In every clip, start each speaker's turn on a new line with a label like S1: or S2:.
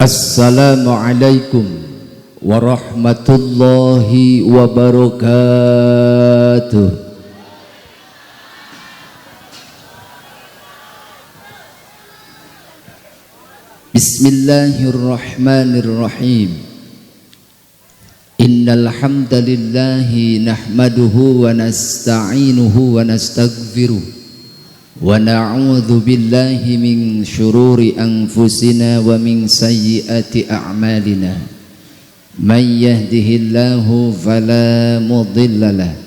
S1: Assalamualaikum warahmatullahi wabarakatuh. Bismillahirrahmanirrahim. Innal hamdalillahi nahmaduhu wa nasta'inuhu wa nastaghfiruh. Wa na'udzu billahi min syururi anfusina wa min sayyiati a'malina. May yahdihillahu fala mudhillalah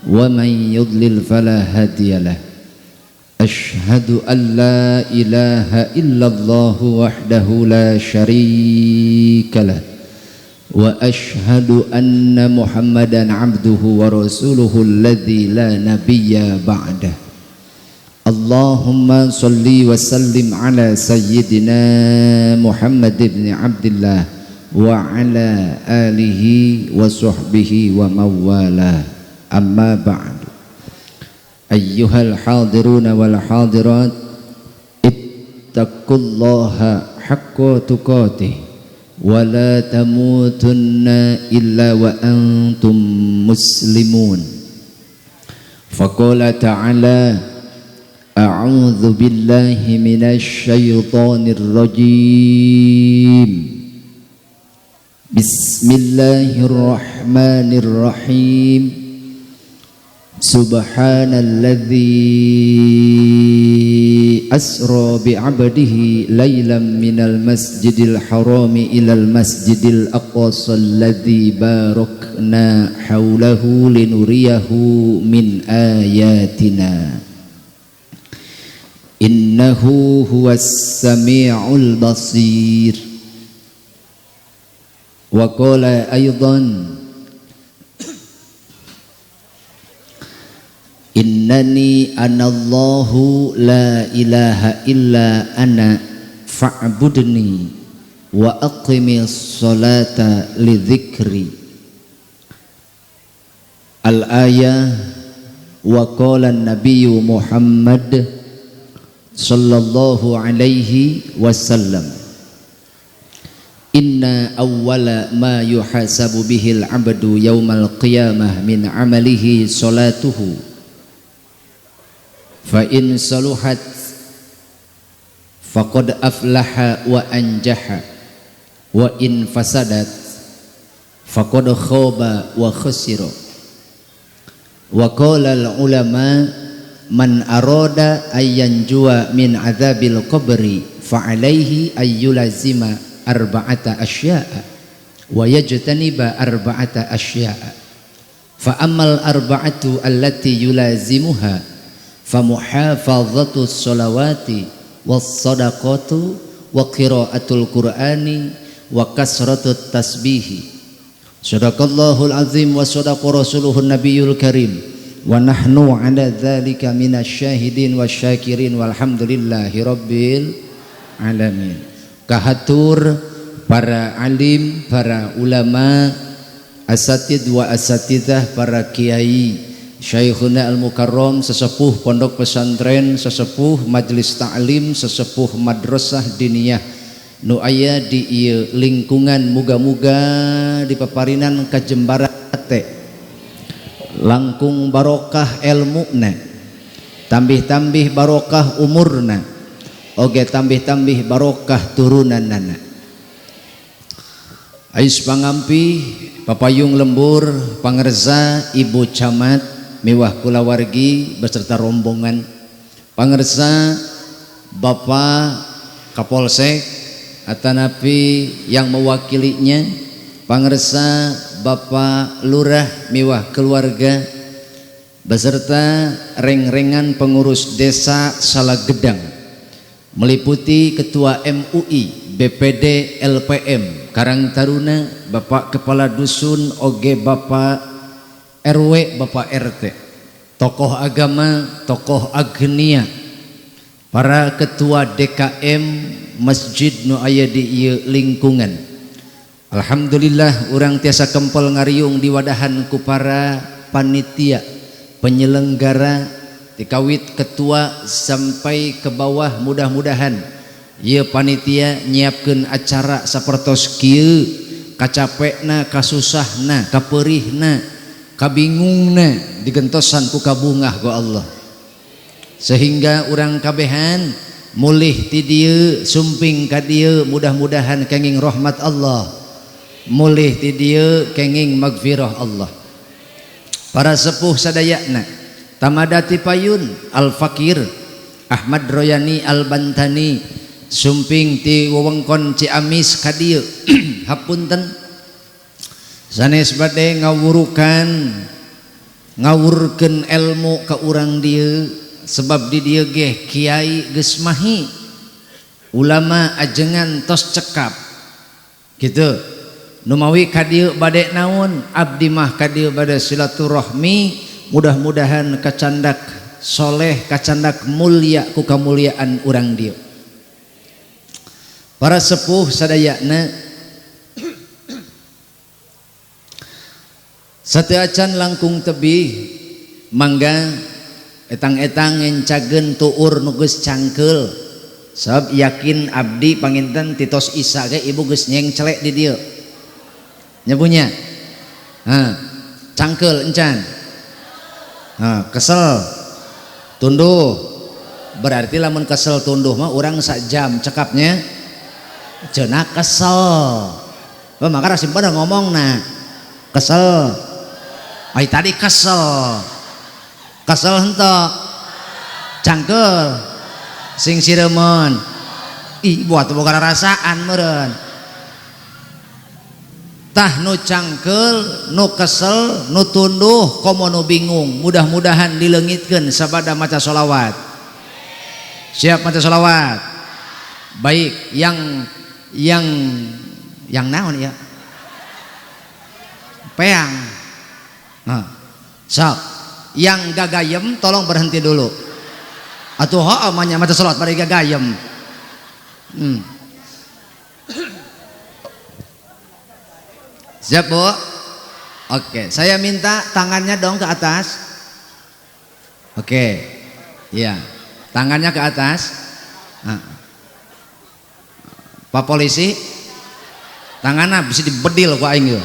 S1: wa may yudlil fala hadiyalah. Asyhadu an la ilaha illallah wahdahu la syarikalah wa asyhadu anna Muhammadan abduhu wa rasuluhu alladzi la nabiyya ba'dah. Allahumma salli wa sallim ala sayyidina Muhammad ibn Abdillah wa ala alihi wa sahbihi wa mawala. Amma ba'du. Ayyuhal hadiruna wal hadirat, ittaqullaha haqqa tuqatih wa la tamutunna illa wa antum muslimun. Faqala ta'ala: A'udzu billahi minasy syaithanir rajim. Bismillahirrahmanirrahim. Subhanalladzi asra bi'abdihi lailan minal masjidil harami ilal masjidil aqsa alladzi barakna haulahu linuriyahu min ayatina. Innahu huwas sami'ul basir. Wa qala aidan: Innani anallahu la ilaha illa ana fa'budni wa aqimis salata li dzikri. Al-ayah. Wa qala an-nabiyyu Muhammad sallallahu alaihi wasallam: Inna awwala ma yuhasabu bihil abdu yawmal qiyamah min amalihi salatuhu, fa in saluhat faqad aflaha wa anjaha, wa in fasadat faqad khaba wa khasira. Wa qala al ulama: Man arada ayyan jua min adzabil qabri fa alaihi ayyulazima arba'ata asya'a wa yajtaniba arba'ata asya'a. Fa ammal arba'atu allati yulazimuha fa muhafazatu sholawati was sadaqatu wa qiraatul qur'ani wa kasratut tasbihi. Shadaqallahul azim wa shadaqa rasuluhun nabiyul karim. Wa nahnu ala dzalika minasyahidin wasyakirin walhamdulillahi rabbil alamin. Kahatur para alim, para ulama, asatid wa asatidah, para kiai, syekhuna al-mukarram, sesepuh pondok pesantren, sesepuh majelis ta'lim, sesepuh madrasah diniyah nu aya di ieu lingkungan, muga-muga di paparinan kajembara teh langkung barokah ilmuna, tambih-tambih barokah umurna, oge tambih-tambih barokah turunanana. Ais pangampi papayung lembur pangersa ibu camat miwah kulawargi beserta rombongan, pangersa bapak kapolsek atanapi yang mewakilinya, pangersa Bapak Lurah miwah keluarga beserta reng-rengan pengurus desa Salagedang, meliputi ketua MUI, BPD, LPM Karang Taruna, Bapak Kepala Dusun, oge Bapak RW, Bapak RT, tokoh agama, tokoh agnia, para ketua DKM masjid nu aya di ieu lingkungan. Alhamdulillah urang tiasa kempel ngariung diwadahan ku para panitia penyelenggara, dikawit ketua sampai ke bawah, mudah-mudahan ieu panitia nyiapkeun acara sapertos kieu, kacapekna, kasusahna, kapeurihna, kabingungna digentosan ku kabungah ku Allah. Sehingga urang kabehan mulih ti dieu sumping ka dieu mudah-mudahan kenging rahmat Allah, mulih ti dieu kenging magfirah Allah. Para sepuh sadayana tamadati payun Al-Fakir Ahmad Royani Al-Bantani sumping ti wewengkon Ciamis ka dieu hapunten sanes bade ngawurkeun ilmu ka urang dieu. Sebab di dieu ge kiai geus mahi, ulama ajengan tos cekap gitu. Nu mawi ka dieu bade naon, abdi mah ka dieu bade silaturahmi, mudah-mudahan kacandak soleh, kacandak mulia ku kamuliaan urang dieu. Para sepuh sadayana sateu acan langkung tebih mangga etang-etang ngencageun tuur nu geus cangkeul. Sabab yakin abdi panginten titos Isa ge ibu geus nyengcelek di dieu. Nya punya. Cangkeul encan. Kesel. Tunduh. Berarti lamun kesel tunduh mah urang sak jam cekapnya cenah kesel. Maka rasim pada ngomongna. Kesel. Ai tadi kesel. Kesel henteu cangkeul sing sireumon ih buat boga rasaan meureun tah nu cangkeul nu kesel nu tunduh komo nu bingung mudah-mudahan dileungitkeun sabada maca sholawat. Siap maca sholawat. Baik yang naon ya peang sok yang gagayem tolong berhenti dulu atuh amanya maca salat bari gagayem. Siap Bu? Oke, saya minta tangannya dong ke atas. Oke, ya tangannya ke atas. Pak polisi tangannya bisa dibedil ku aing yeuh.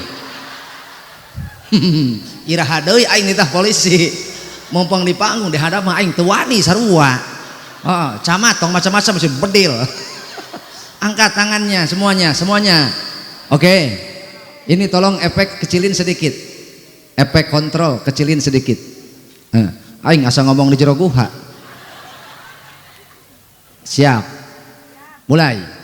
S1: Iraha deui aing tah polisi mumpung di panggung di hadap mah aing teu wani sarua. Camat tong macam-macam mesti bedil. Angkat tangannya semuanya. Oke. Ini tolong efek kecilin sedikit. Efek kontrol kecilin sedikit. Aing asa ngomong di jero guha. Siap. Mulai.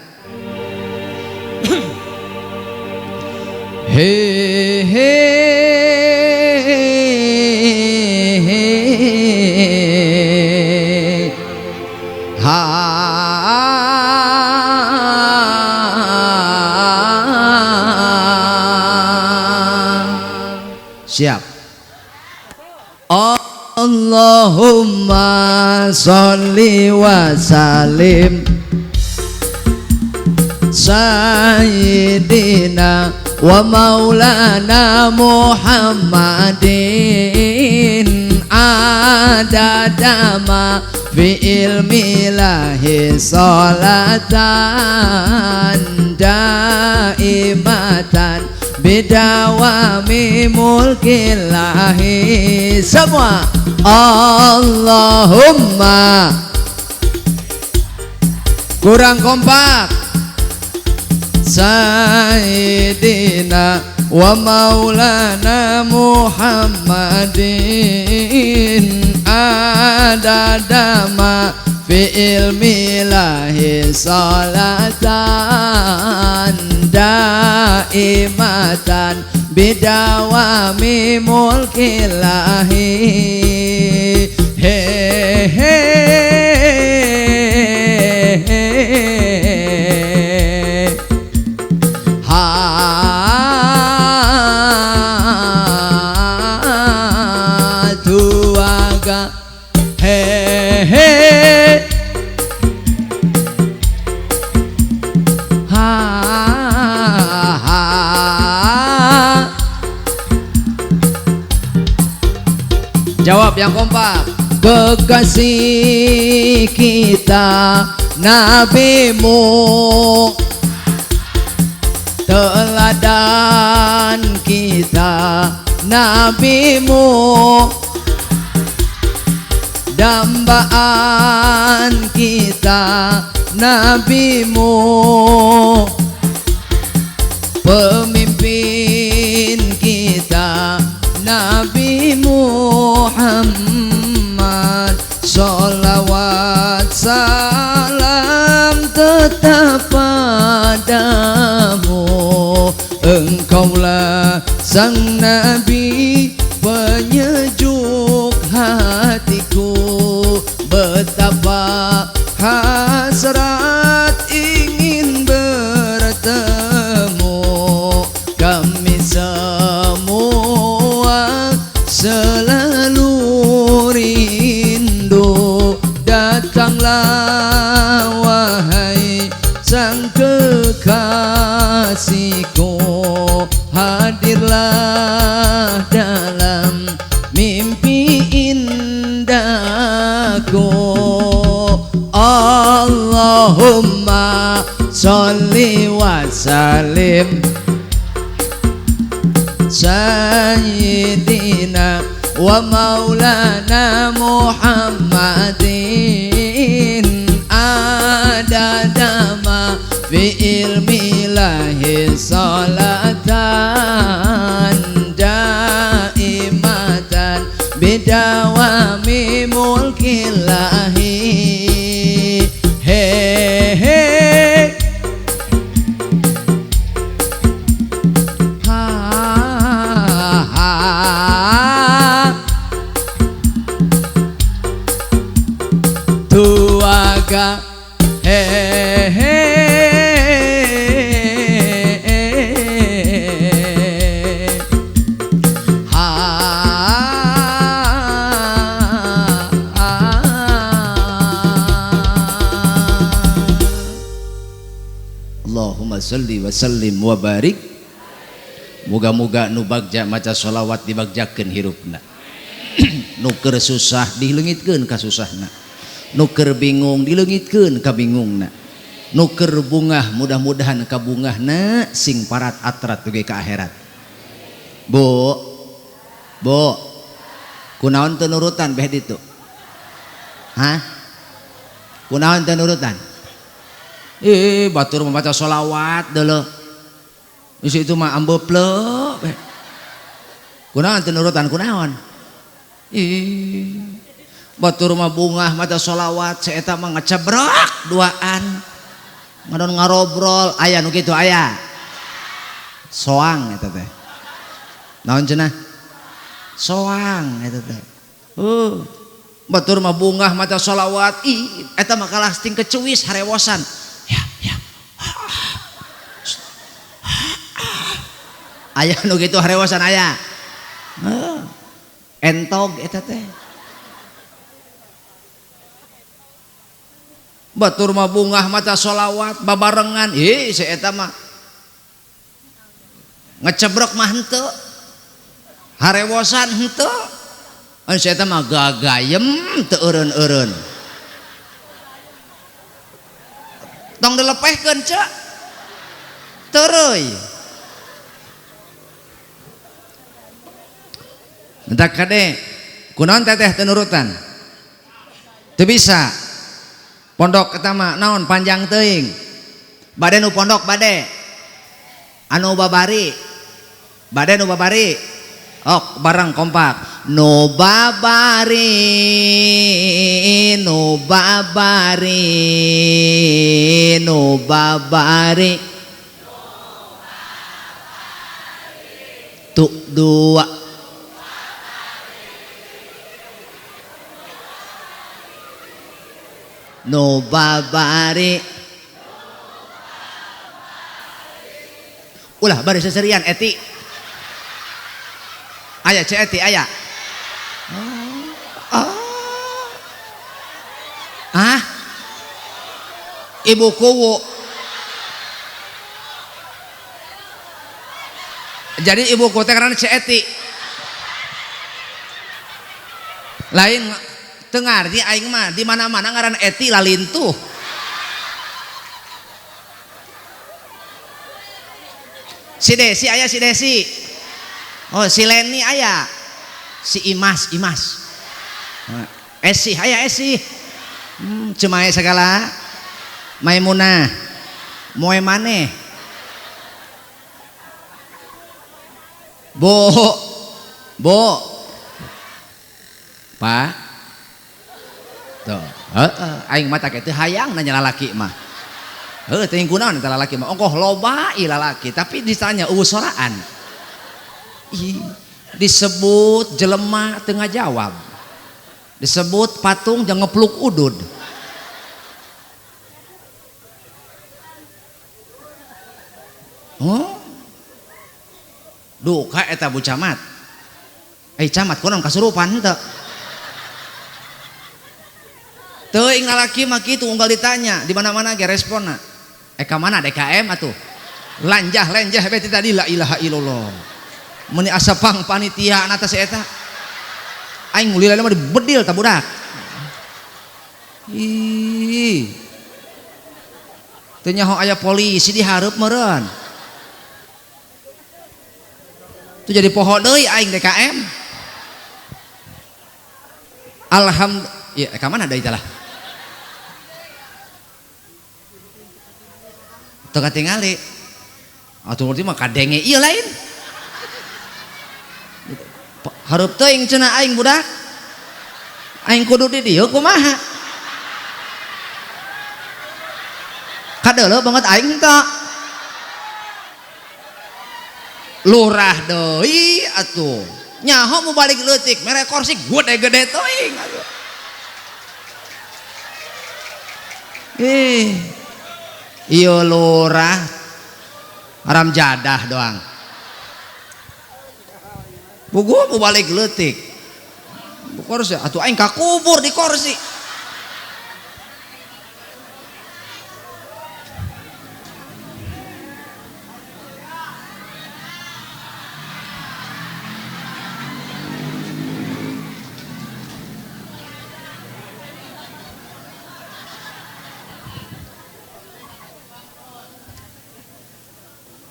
S1: Siap. Allahumma sholli wa sallim sayyidina wa maulana Muhammadin adadama fi ilmillahi salatan daimatan bidawami mulkillahi. Semua Allahumma kurang kompak sayyidina wa maulana Muhammadin adadama fi ilmillahi salatan daimatan bidawami mulkillahi. Tuaga Jawab yang kompak. Kekasih kita nabimu, teladan kita nabimu, dambaan kita nabimu, pemimpin kita Nabi Muhammad. Sholawat salam tetap padamu, engkaulah sang Nabi penyejuk hatiku. Betapa hasrat ingin bertemu kami semua, selalu rindu. Datanglah wahai sang kekasihku, hadirlah dalam mimpi indahku. Allahumma sholli wa sallim Sayyidina wa maulana Muhammadin, adadama fi ilmillahi salatan daimatan bidawami mulkillahi. Hey, hey. Tuaga Allahumma sholli wa sallim wa barik. Moga-moga nu bagja maca sholawat dibagjakeun hirupna. Nu keur susah dileungitkeun ka susahna, nu keur bingung dileungitkeun ka bingungna, nu keur bungah mudah-mudahan ka bungahna, sing parat atrat dugi ka akhirat. Bu kunaon teu nurutan beh ditu? Hah? Kunaon teu nurutan? Batur membaca sholawat deuleu. Isi itu mah ambepleu beh. Kunaon teu nurutan kunaon? Batur mah bungah maca sholawat, saeta mah ngecebrok duaan, ngadon ngarobrol, aya nu kitu aya. Soang eta teh. Naon cenah? Soang eta teh. Batur mah bungah maca sholawat, eta mah kalasting kecewis harewosan. Ya. Aya nu kitu harewosan aya. Entog eta teh. Batur mah bungah maca sholawat babarengan, si eta mah ngecebrok mah henteu, harewosan henteu, si eta mah gagayem teu eureun-eureun. Tong dilepehkeun cek teureui. Entak kade kunaon teteh teu nurutan? Teu bisa. Pondok eta mah naon panjang teuing. Bade nu pondok bade. Anu babari. Bade nu babari. Ok bareng kompak. Nu babari, nu babari, nu babari. Tu dua. Nu babari. Ulah bari seserian eti. Aya ce eti aya. Ibu kuwu. Jadi ibu kuwu teh karena ce eti. Lain teu ngarti aing mah di mana-mana ngaran eti lalintuh. Si Desi aya si Desi. Oh si Leni aya. Si Imas. Esi aya Esi. Cemae segala. Maimunah. Moe maneh. Bo. Pak. Tuh. Aing mata kitu hayang nanya lalaki mah. Teuing kunaon eta lalaki mah. Ongkoh loba ieu lalaki, tapi ditanya eueuh soraan. Disebut jelema teu ngajawab. Disebut patung jeung ngepluk udud. Duka eta Bu Camat. Camat kunaon kasurupan henteu? Teuing lalaki mah kitu unggal ditanya, di mana-mana ge responna. Ka mana DKM atuh? Lanjah beti tadi la ilaha illallah. Meni asa pang panitia na teh eta. Aing mulila mah dibedil ta budak. Teu nyaho aya polisi di hareup meureun. Itu jadi poho deui aing DKM. Alhamdulillah. Ya, ka mana deui tah lah? Teu katingali. Atuh urang mah kadenge ieu lain. Hareup teuing cenah aing budak. Aing kudu di dieu kumaha? Kadeuleuh banget aing teh. Lurah deui atuh. Nyaho mau balik leutik mere kursi gede-gede teuing atuh. Ieu lurah haram jadah doang. Bugu mau balik leutik. Kursi atuh aing kakubur di kursi.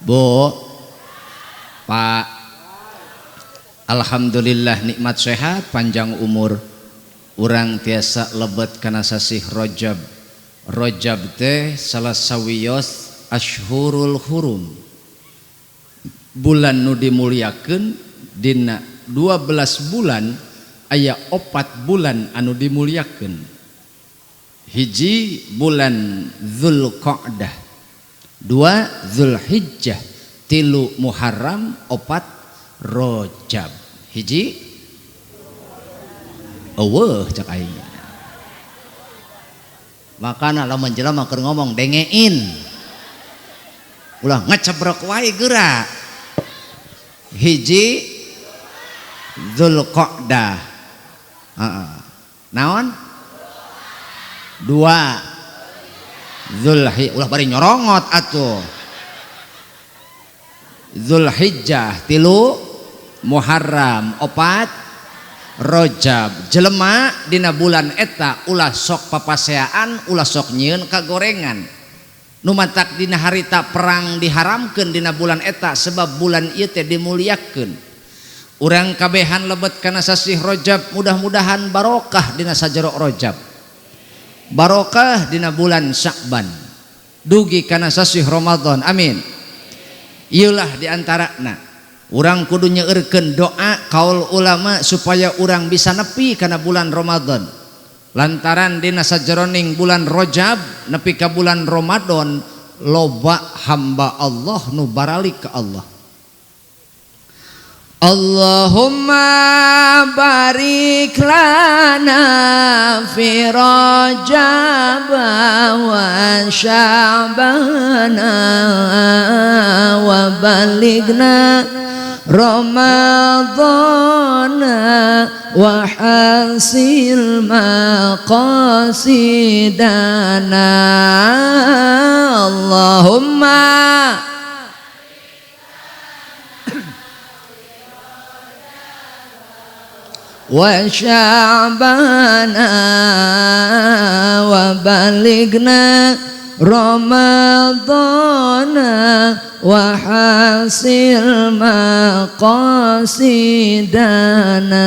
S1: Bu, Pak, alhamdulillah nikmat sehat panjang umur. Urang tiasa lebet kana sasih Rajab. Rajab teh salah sawios ashhurul hurum. Bulan nu dimuliakeun dina 12 bulan aya 4 bulan anu dimuliakeun. Hiji bulan Dzulqa'dah, 2 Zulhijjah, 3 Muharram, 4 Rajab. Hiji eueuh cak aing. Makana lamun jelema keur ngomong dengein. Ulah ngecebrek wae geura. Hiji Dzulqa'dah. Naon? 2 Zulhijjah, ulah bari nyorongot atuh. Zulhijjah, 3 Muharram, 4 Rajab. Jelema dina bulan eta ulah sok papaseaan, ulah sok nyieun kagorengan. Nu matak dina harita perang diharamkeun dina bulan eta sebab bulan ieu teh dimuliakeun. Urang kabehan lebet kana sasih Rajab, mudah-mudahan barokah dina sajero Rajab. Barokah dina bulan Sya'ban, dugi kana sasih Ramadan, amin. Ieulah diantarana urang kudu nyeureurkeun doa kaul ulama supaya urang bisa nepi kana bulan Ramadan. Lantaran dina sajeroning bulan Rajab nepi ka bulan Ramadan loba hamba Allah nu baralik ka Allah. Allahumma barik lana fi Rajab wa Sya'ban wa balighna Ramadhan wa hasil maqasidana. Allahumma wa Sya'ban wa balighna Ramadana wa hasil maqasidana.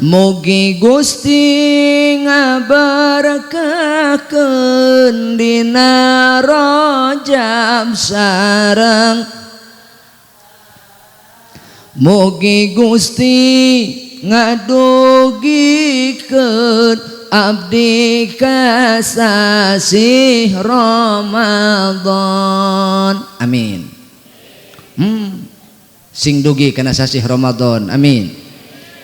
S1: Mugi Gusti ngaberkakeun dina Rajab sareng. Mugi Gusti ngadugikeun abdi ka sasih Ramadan. Amin. Sing dugi kana sasih Ramadan. Amin.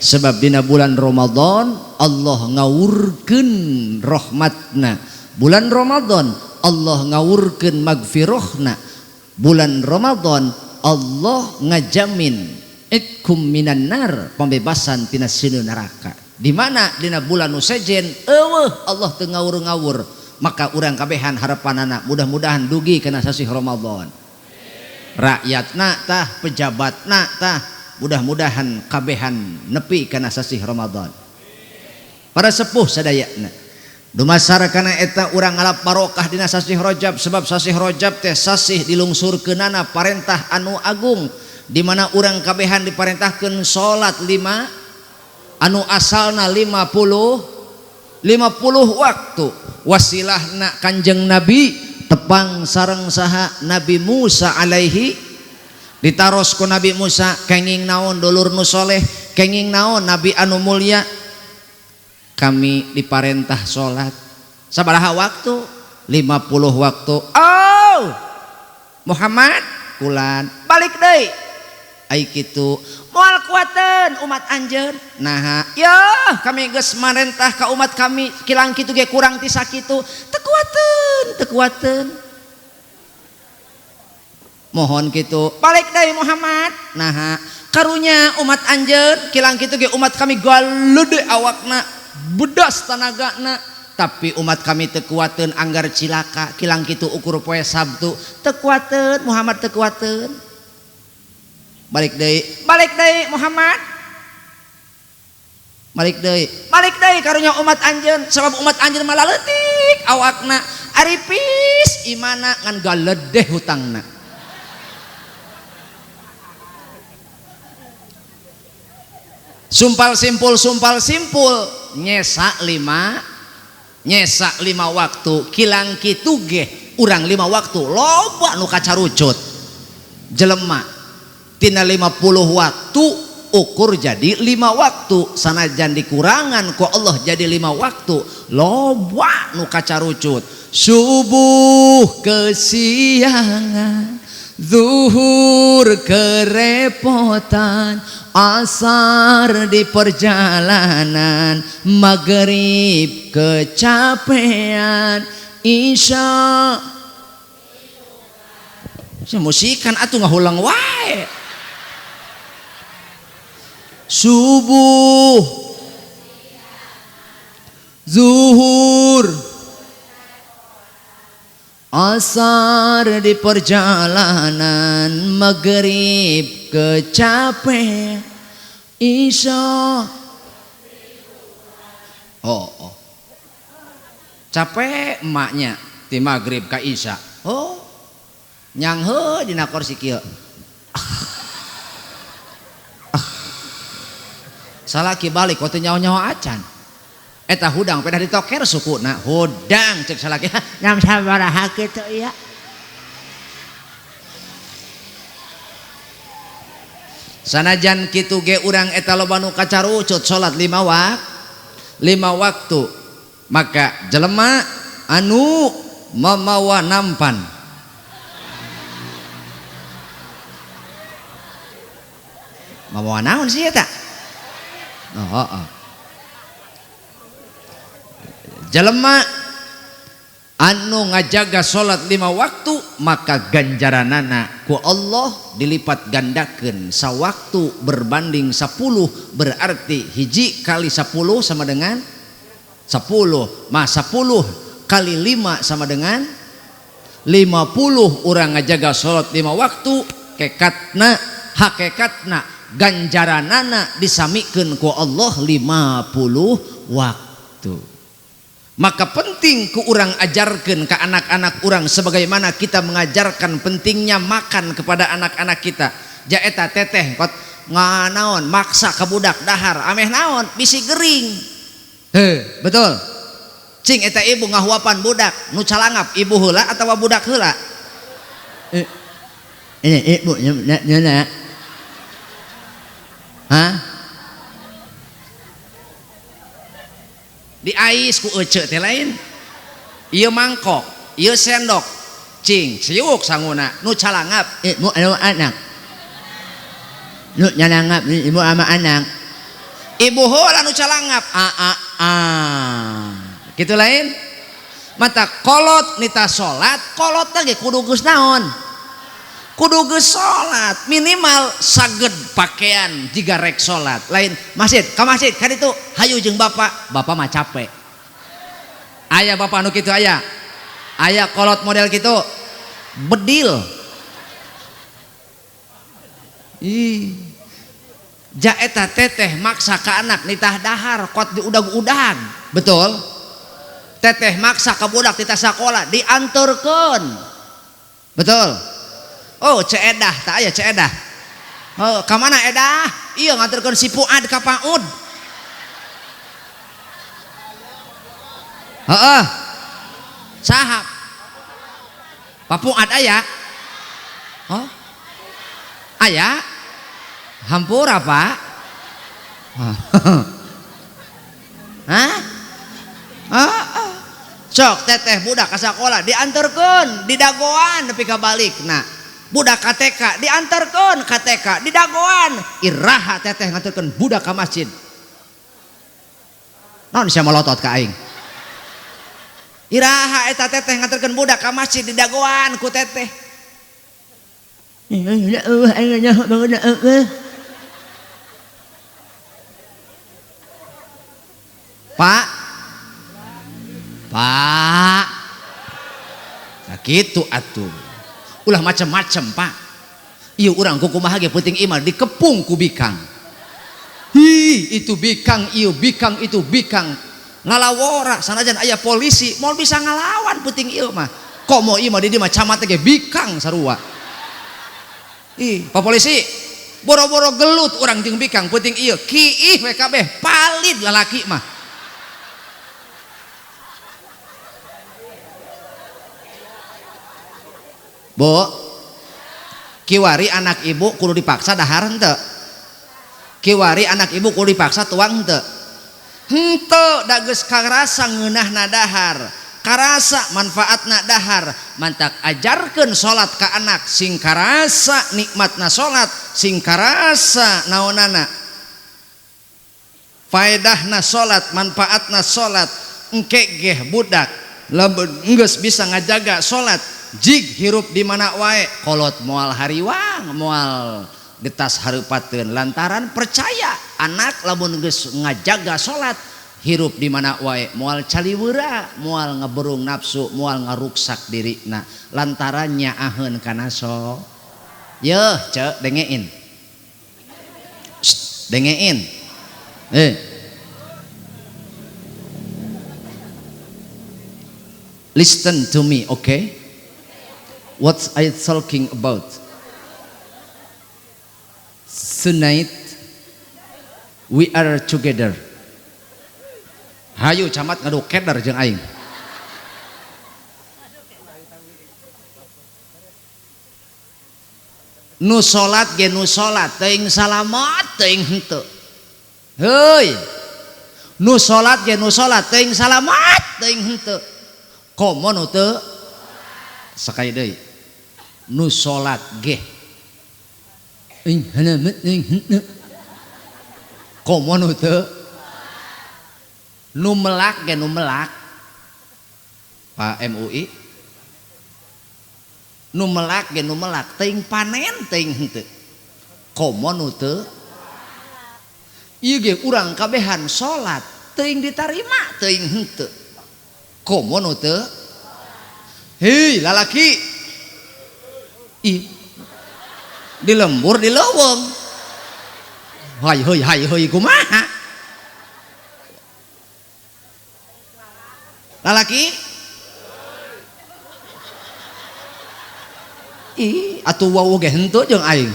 S1: Sebab dina bulan Ramadan Allah ngawurkeun rahmatna. Bulan Ramadan Allah ngawurkeun magfirahna. Bulan Ramadan Allah ngajamin itkum minan nar, pembebasan tina sinu neraka. Di mana dina bulan nu sejen eueuh Allah teu ngawur-ngawur. Maka urang kabehan harapanana mudah-mudahan dugi kana sasih Ramadan. Rakyatna tah, pejabatna tah, mudah-mudahan kabehan nepi kana sasih Ramadan. Para sepuh sadayana, dumasar kana eta urang ngalap barokah dina sasih Rajab. Sebab sasih Rajab teh sasih dilungsurkeunana parentah anu agung, di mana urang kabehan diparentahkeun salat 5 anu asalna 50 waktu. Wasilahna Kanjeng Nabi tepang sareng saha Nabi Musa alaihi ditaros ku Nabi Musa kenging naon dulur nu soleh, kenging naon Nabi anu mulia. Kami diparentah sholat sabaraha waktu? 50 waktu. Oh Muhammad kulan balik deui ai kitu moal kuateun umat anjeun. Nah ya kami geus marentah ka umat kami kilang kitu ge kurang ti sakitu, teu kuateun mohon kitu balik deui Muhammad. Nah karunya umat anjeun kilang kitu ge umat kami galeude awakna bedas tanagana, tapi umat kami teu kuateun anggar cilaka kilang kitu ukur poe Sabtu teu kuateun Muhammad, teu kuateun. Balik deui Muhammad, balik deui karunya umat anjeun. Sabab umat anjeun malah leutik awakna aripis imana ngan galedeh hutangna. Sumpal simpul nyesa 5 waktu kilang kitu ge urang 5 waktu loba nu kacarucut jelema tina 50 waktu ukur jadi 5 waktu. Sanajan dikurangan ku Allah jadi 5 waktu loba nu kacarucut. Subuh kesiangan, zuhur kerepotan, asar di perjalanan, maghrib kecapean, isya musikan atuh ngahulang wae. Subuh, zuhur, asar di perjalanan, maghrib kecapean, isya capek emaknya ti maghrib ka isya nyanghe dina kursi kieu salaki balik waktu nyawa-nyawa acan eta hudang pedah ditoker sukuna hudang cek salaki nyam sabaraha kitu ieu sanajan kitu ge urang eta loba nu kacarucut salat 5 waktu. Maka jelema anu mamawa nampan mamawa naon sih eta? Jelema anu ngajaga salat 5 waktu maka ganjaranana ku Allah dilipat gandakeun sawaktu berbanding 10. Berarti hiji kali 10 sama dengan 10, mah 10 kali 5 sama dengan 50. Urang ngajaga salat 5 waktu kekatna hakikatna ganjaranana disamikeun ku Allah 50 waktu. Maka penting penting ku urang ajarkan ke anak-anak urang sebagaimana kita mengajarkan pentingnya makan kepada anak-anak kita. Jaeta teteh kot nganaon maksa ke budak dahar ameh naon bisi gering. Betul cing eta ibu ngahuapan budak nu calangap ibu heula atawa budak heula? Ibu nyana. Hah? Di ais ku ece teh lain. Ieu mangkok, ieu sendok. Cing, siuk sanguna nu calangap ibu anu anak. Nu nyalangap ibu ama anak. Ibu heula nu calangap. Kitu lain. Mata kolot nita salat, kolot teh kudu geus naon? Kudu geus salat, minimal saged pakaian jiga rek salat. Lain masjid, ka masjid ka ditu hayu jeung bapak mah capek. Aya bapak anu kitu aya. Aya kolot model kitu. Bedil. Jaeta teteh maksa ka anak nitah dahar kot diudag-udag. Betul? Teteh maksa ka budak titah sakola dianturkeun. Betul? Oh ceedah tak aya ceedah. Oh kamana edah? Iya nganterkeun si Fuad ka PAUD. Heeh. Saha? Pak Fuad aya? Oh. Aya? Hampura Pak. Hah? Sok teteh budak ka sakola dianterkeun di dagoan nepi ka balikna. Budak KTK diantarkan KTK di dagoan iraha teteh nganterkeun budak ke masjid. Naon sia melotot ka aing? Iraha eta teteh nganterkeun budak ke masjid di dagoan ku teteh. Pak sakitu atuh. Ulah macam-macam Pak. Iya urang kukumaha ge penting imal dikepung ku bikang. Itu bikang, iya bikang itu bikang. Ngalawora sanajan aya polisi moal bisa ngalawan penting ieu mah. Kok mau ieu mah di dieu mah camat ge bikang sarua. Pak polisi boro-boro gelut urang jeung bikang penting ieu kiih we kabeh palid lalaki mah. Bu, kiwari anak ibu kudu dipaksa dahar henteu? Kiwari anak ibu kudu dipaksa tuang henteu? Henteu, da geus karasa ngeunahna dahar, karasa manfaatna dahar, mantak ajarkeun salat ka anak sing karasa nikmatna salat, sing karasa naonana faedahna salat, manfaatna salat, engke geh budak lamun geus bisa ngajaga salat jig hirup di mana wae kolot moal hariwang moal getas hareupateun lantaran percaya anak lamun geus ngajaga salat hirup di mana wae moal caliweura moal ngaberung nafsu moal ngaruksak dirina lantaran nyaaheun kana yeuh ceuk dengein dengein listen to me, okay? What I talking about? Tonight we are together. Hayu camat ngaduk keder jeung aing. Nu salat ge nu salat teuing salamat teuing henteu. Heuy. Nu salat ge nu salat teuing salamat teuing henteu. Komo nu teu sakali deui. Nu salat ge komo nu teu nu melak ge nu melak Pak MUI nu melak ge nu melak teuing panen teuing henteu komo nu teu ieu ge urang kabehan salat teuing ditarima teuing henteu komo nu teu hei lalaki di lembur di leuweung hai heuy kumaha Lalaki? Atuh wau ge henteu jeung aing.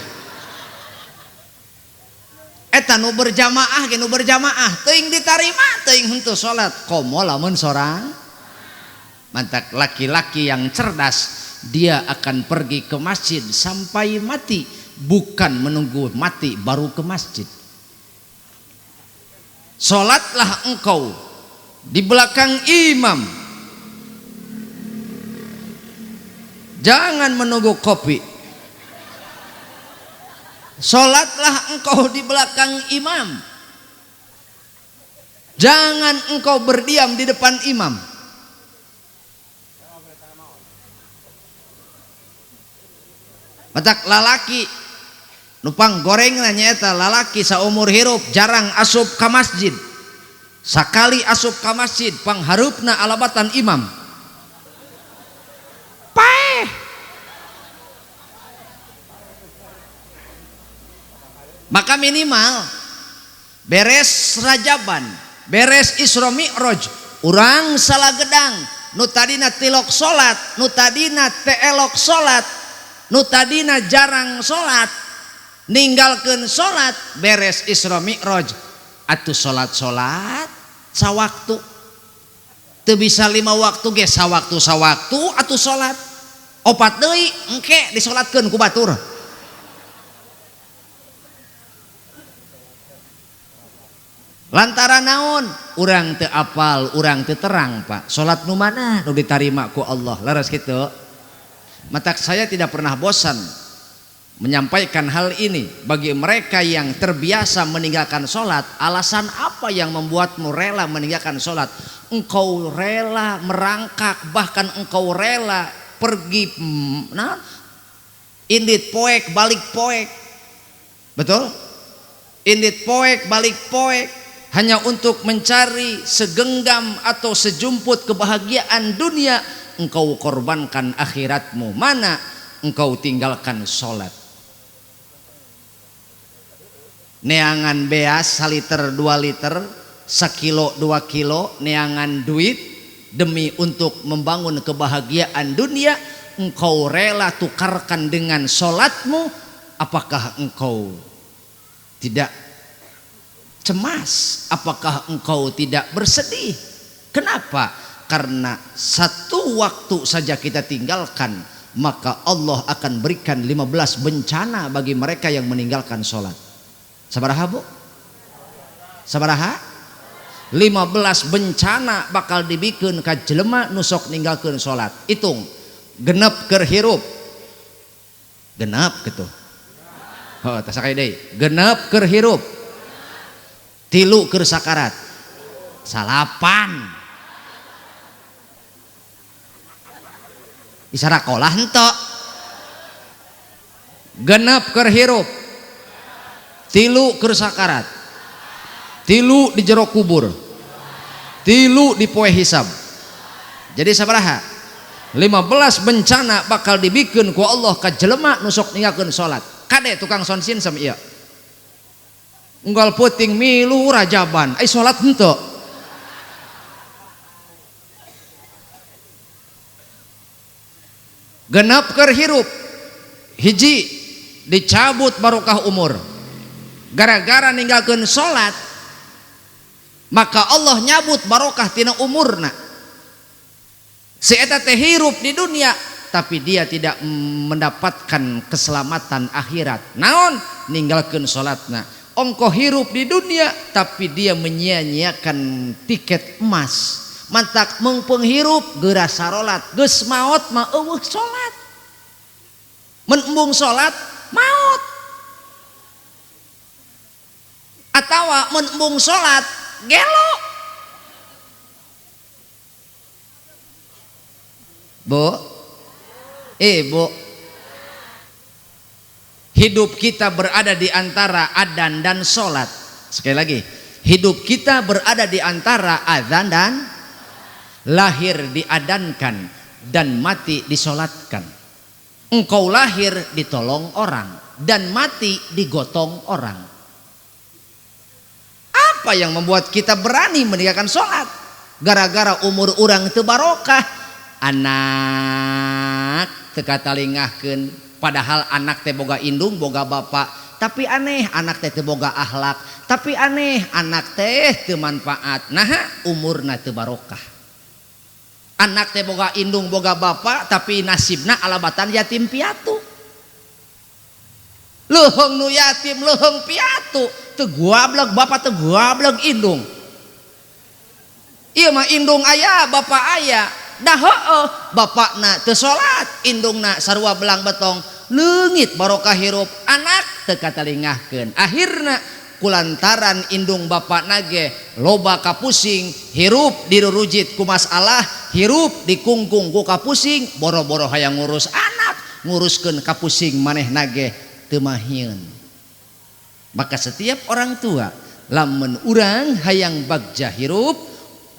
S1: Eta nu berjamaah ge nu berjamaah teuing ditarima teuing henteu salat. Komo lamun sorang. Mantak laki-laki yang cerdas dia akan pergi ke masjid sampai mati, bukan menunggu mati baru ke masjid. Salatlah engkau di belakang imam. Jangan menunggu kopi. Salatlah engkau di belakang imam. Jangan engkau berdiam di depan imam. Matak lalaki nupang goreng nyaeta lalaki saumur hirup jarang asup ka masjid. Sakali asup ka masjid pangharupna alabatan imam. Paeh. Maka minimal beres Rajaban, beres Isra Mi'raj, urang salagedang nu tadina tilok salat, nu tadina teu elok salat, nu tadina jarang salat, ninggalkeun salat beres Isra Mi'raj atuh salat-salat sawaktu. Teu bisa 5 waktu ge sawaktu-sawaktu atuh salat. 4 deui engke disalatkeun ku batur. Lantaran naon? Urang teu apal, urang teu terang, Pak. Salat nu mana nu ditarima ku Allah. Leres kitu. Matak saya tidak pernah bosan menyampaikan hal ini bagi mereka yang terbiasa meninggalkan sholat. Alasan apa yang membuatmu rela meninggalkan sholat? Engkau rela merangkak, bahkan engkau rela pergi indit poek balik poek, betul? Indit poek balik poek hanya untuk mencari segenggam atau sejumput kebahagiaan dunia. Engkau korbankan akhiratmu. Mana engkau tinggalkan sholat? Neangan beas 1 liter 2 liter, 1 kilo 2 kilo, neangan duit demi untuk membangun kebahagiaan dunia. Engkau rela tukarkan dengan sholatmu. Apakah engkau tidak cemas? Apakah engkau tidak bersedih? Kenapa? Karena 1 waktu saja kita tinggalkan, maka Allah akan berikan 15 bencana bagi mereka yang meninggalkan sholat. Sabaraha bu? Sabaraha? 15 bencana bakal dibikin ka jelema nusok ninggalkeun sholat. Hitung, genep keur hirup. Genep gitu. Oh, tasakay deui. Genep keur hirup. 3 keur sakarat. 8. Isara kolah henteu. Genep keur hirup. 3 keur sakarat. 3 di jero kubur. 3 di poe hisab. Jadi sabaraha? 15 bencana bakal dibikin ku Allah ka jelema nu sok ninggalkeun salat. Kade tukang sonsin sam ieu. Unggal peuting milu Rajaban, ai salat henteu. Genep keur hirup. Hiji dicabut barokah umur. Gara-gara ninggalkeun salat, maka Allah nyabut barokah tina umurna. Si eta teh hirup di dunia tapi dia tidak mendapatkan keselamatan akhirat. Naon? Ninggalkeun salatna. Ongko hirup di dunia tapi dia menyia-nyiakan tiket emas. Mantak mengpeung hirup geura sarolat, geus maot mah eueuh salat. Mun embung salat maot. Atawa mun embung salat gelo. Bu, Bu, hidup kita berada di antara adzan dan sholat. Sekali lagi, hidup kita berada di antara adzan dan lahir diadankan dan mati disolatkan. Engkau lahir ditolong orang dan mati digotong orang. Apa yang membuat kita berani meninggalkan sholat? gara-gara umur urang teu barokah. Anak teu katalingahkeun, padahal anak teh boga indung boga bapak, tapi aneh anak teh teu boga akhlak, tapi aneh anak teh teu manfaat. Nah umurna teu barokah. Anak teh boga indung boga bapak tapi nasibna alabatan yatim piatu. Leuheung nu yatim leuheung piatu teu goblok bapak teu goblok indung. Ieu mah indung aya bapak aya. Dah heueuh bapakna teu salat, indungna sarua belang betong, leungit barokah hirup, anak teu katalingahkeun. Akhirna kulantaran indung bapakna ge loba kapusing, hirup dirurujit ku masalah, hirup dikungkung ku kapusing, boro-boro hayang ngurus anak, nguruskeun kapusing manehna ge teu mahieun. Maka setiap orang tua lamun urang hayang bagja hirup,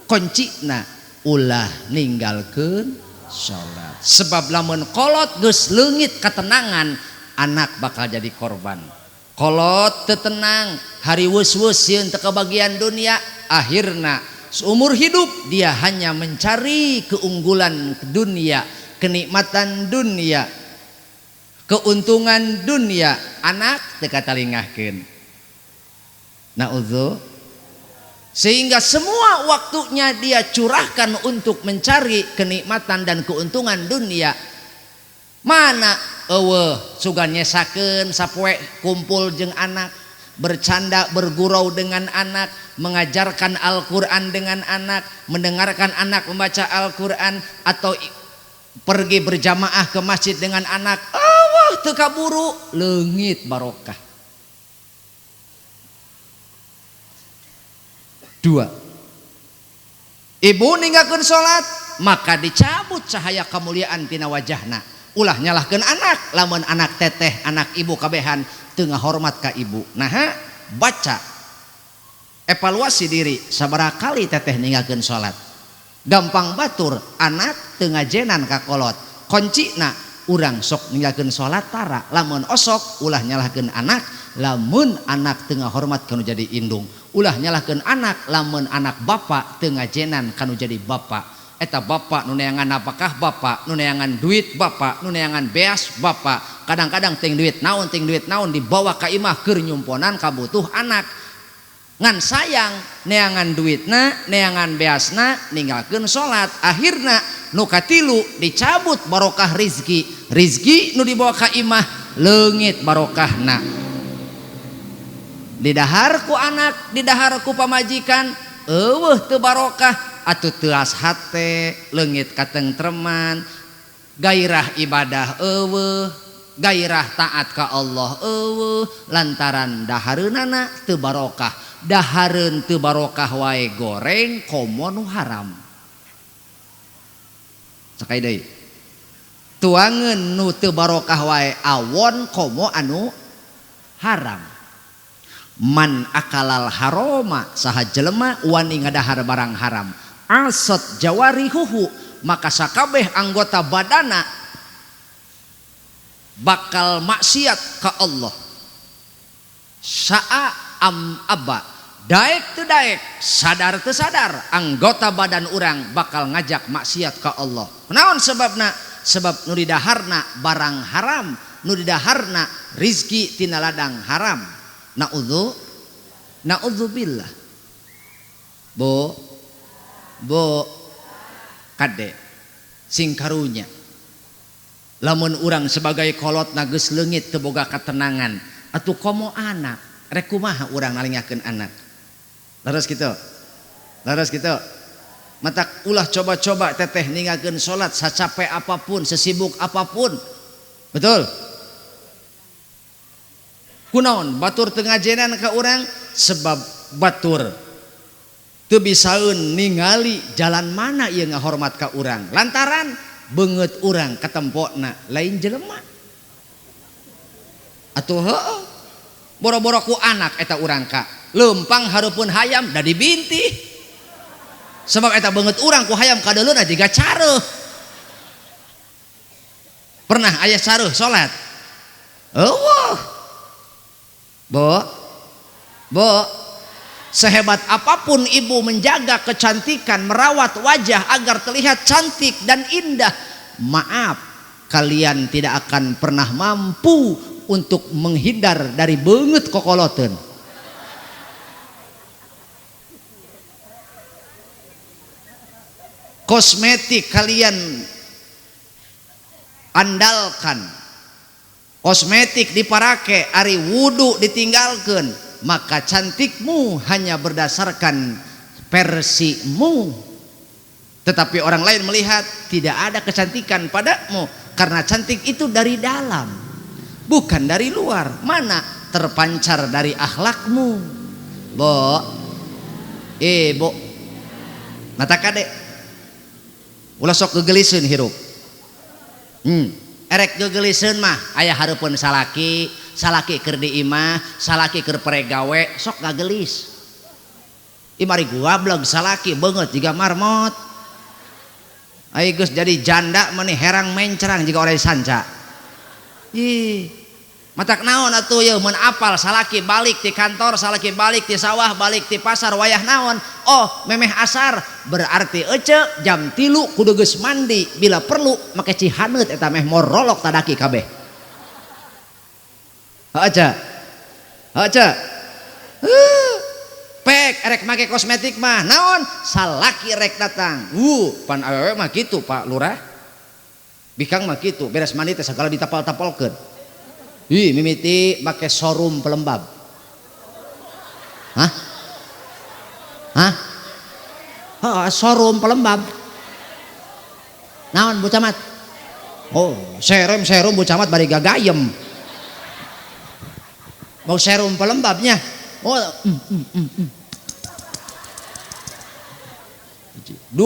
S1: koncina ulah ninggalkeun salat. Sebab lamun kolot geus leungit katenangan, anak bakal jadi korban. Kolot teu tenang, hari weus-weus sieun teu kebagian dunia, akhirna seumur hidup dia hanya mencari keunggulan dunia, kenikmatan dunia, keuntungan dunia. Anak teu katalingahkeun. Naudzu. Sehingga semua waktunya dia curahkan untuk mencari kenikmatan dan keuntungan dunia. Mana eueuh sugan nyesakeun sapoe kumpul jeung anak, bercanda bergurau dengan anak, mengajarkan Al-Qur'an dengan anak, mendengarkan anak membaca Al-Qur'an, atau pergi berjamaah ke masjid dengan anak. Allah teu kaburu leungit barokah. 2. Ibu ninggalkeun salat, maka dicabut cahaya kemuliaan tina wajahna. Ulah nyalahkeun anak, lamun anak teteh anak ibu kabehan teu ngahormat ka ibu. Nah, baca evaluasi diri sabaraha kali teteh ninggalkeun salat. Gampang batur anak teu ngajenan ka kolot. Koncina urang sok ninggalkeun salat tara, lamun osok ulah nyalahkeun anak, lamun anak teu ngahormat kanu jadi indung. Ulah nyalahkeun anak lamun anak bapak teu ngajenan kanu jadi bapak. Eta bapak nu neangan apakah bapak, nu neangan duit bapak, nu neangan beas bapak. Kadang-kadang ting duit naon dibawa ka imah keur nyumponan kabutuh anak. Ngan sayang neangan duitna, neangan beasna, ninggalkeun salat. Akhirna nu katilu dicabut barokah rizki. Rizki nu dibawa ka imah leungit barokahna. Didahar ku anak, didahar ku pamajikan, eueuh teu barokah, atuh teuas hate, leungit katengtreman, gairah ibadah eueuh, gairah taat ka Allah eueuh, lantaran dahareunana teu barokah. Dahareun teu barokah wae goreng komo nu haram. Sakai deui. Tuangeun nu teu barokah wae awon komo anu haram. Man akalal haroma, saha jelema wani ngadahar barang haram, asot jawarihuhu, maka sakabeh anggota badana bakal maksiat ka Allah. Sa'a am abba, daek teu daek, sadar teu sadar, anggota badan urang bakal ngajak maksiat ka Allah. Naon sebabna? Sebab nu didaharna barang haram, nu didaharna rizki tina ladang haram. Na'udzubillah. Bo kade sing karunya lamun urang sebagai kolot geus leungit teu boga katenangan, atuh komo anak rek kumaha urang nalingakeun anak. Leres kitu matak ulah coba-coba teteh ninggalkeun salat sacapek apapun, sesibuk apapun. Betul? Kunaon batur teu ngajenan ka urang? Sebab batur teu bisaeun ningali jalan mana ieu ngahormat ka urang, lantaran beungeut urang katempona lain jelema. Atuh heueuh boro-boro ku anak eta urang ka leumpang hareupeun hayam da dibintih. Sebab eta beungeut urang ku hayam kadeuleuna jiga careuh. Pernah aya careuh salat? Eueuh. Bo, Sehebat apapun ibu menjaga kecantikan, merawat wajah agar terlihat cantik dan indah, maaf, kalian tidak akan pernah mampu untuk menghindar dari beungeut kokoloteun. Kosmetik kalian andalkan, kosmetik diparake, ari wudu ditinggalkan, maka cantikmu hanya berdasarkan versimu. Tetapi orang lain melihat tidak ada kecantikan padamu, karena cantik itu dari dalam, bukan dari luar. Mana terpancar dari akhlakmu. Bo, bo, mata kade, ulah sok gegeliseun hirup. Erek gegeliseun mah aya hareupeun salaki, salaki keur di imah, salaki keur peregawe, sok gagelis. Imari goblog salaki beungeut jiga marmot. Ai geus jadi janda meni herang mencerang jika orang sanca. Ih, matak naon atuh yeuh mun apal salaki balik ti kantor, salaki balik ti sawah, balik ti pasar wayah naon? Oh, memeh asar, berarti ece jam 3 kudu geus mandi, bila perlu make cihaneut eta meh morolok tadaki kabeh. Aja. Aja. Pek erek make kosmetik mah naon salaki rek datang pan awewe mah gitu Pak Lurah bikang mah gitu beres mandi teh segala ditapal-tapalkeun mimiti make showroom pelembab. Showroom pelembab naon Bu Camat? Oh serum Bu Camat bari gagayem mau serum pelembabnya. Oh, 2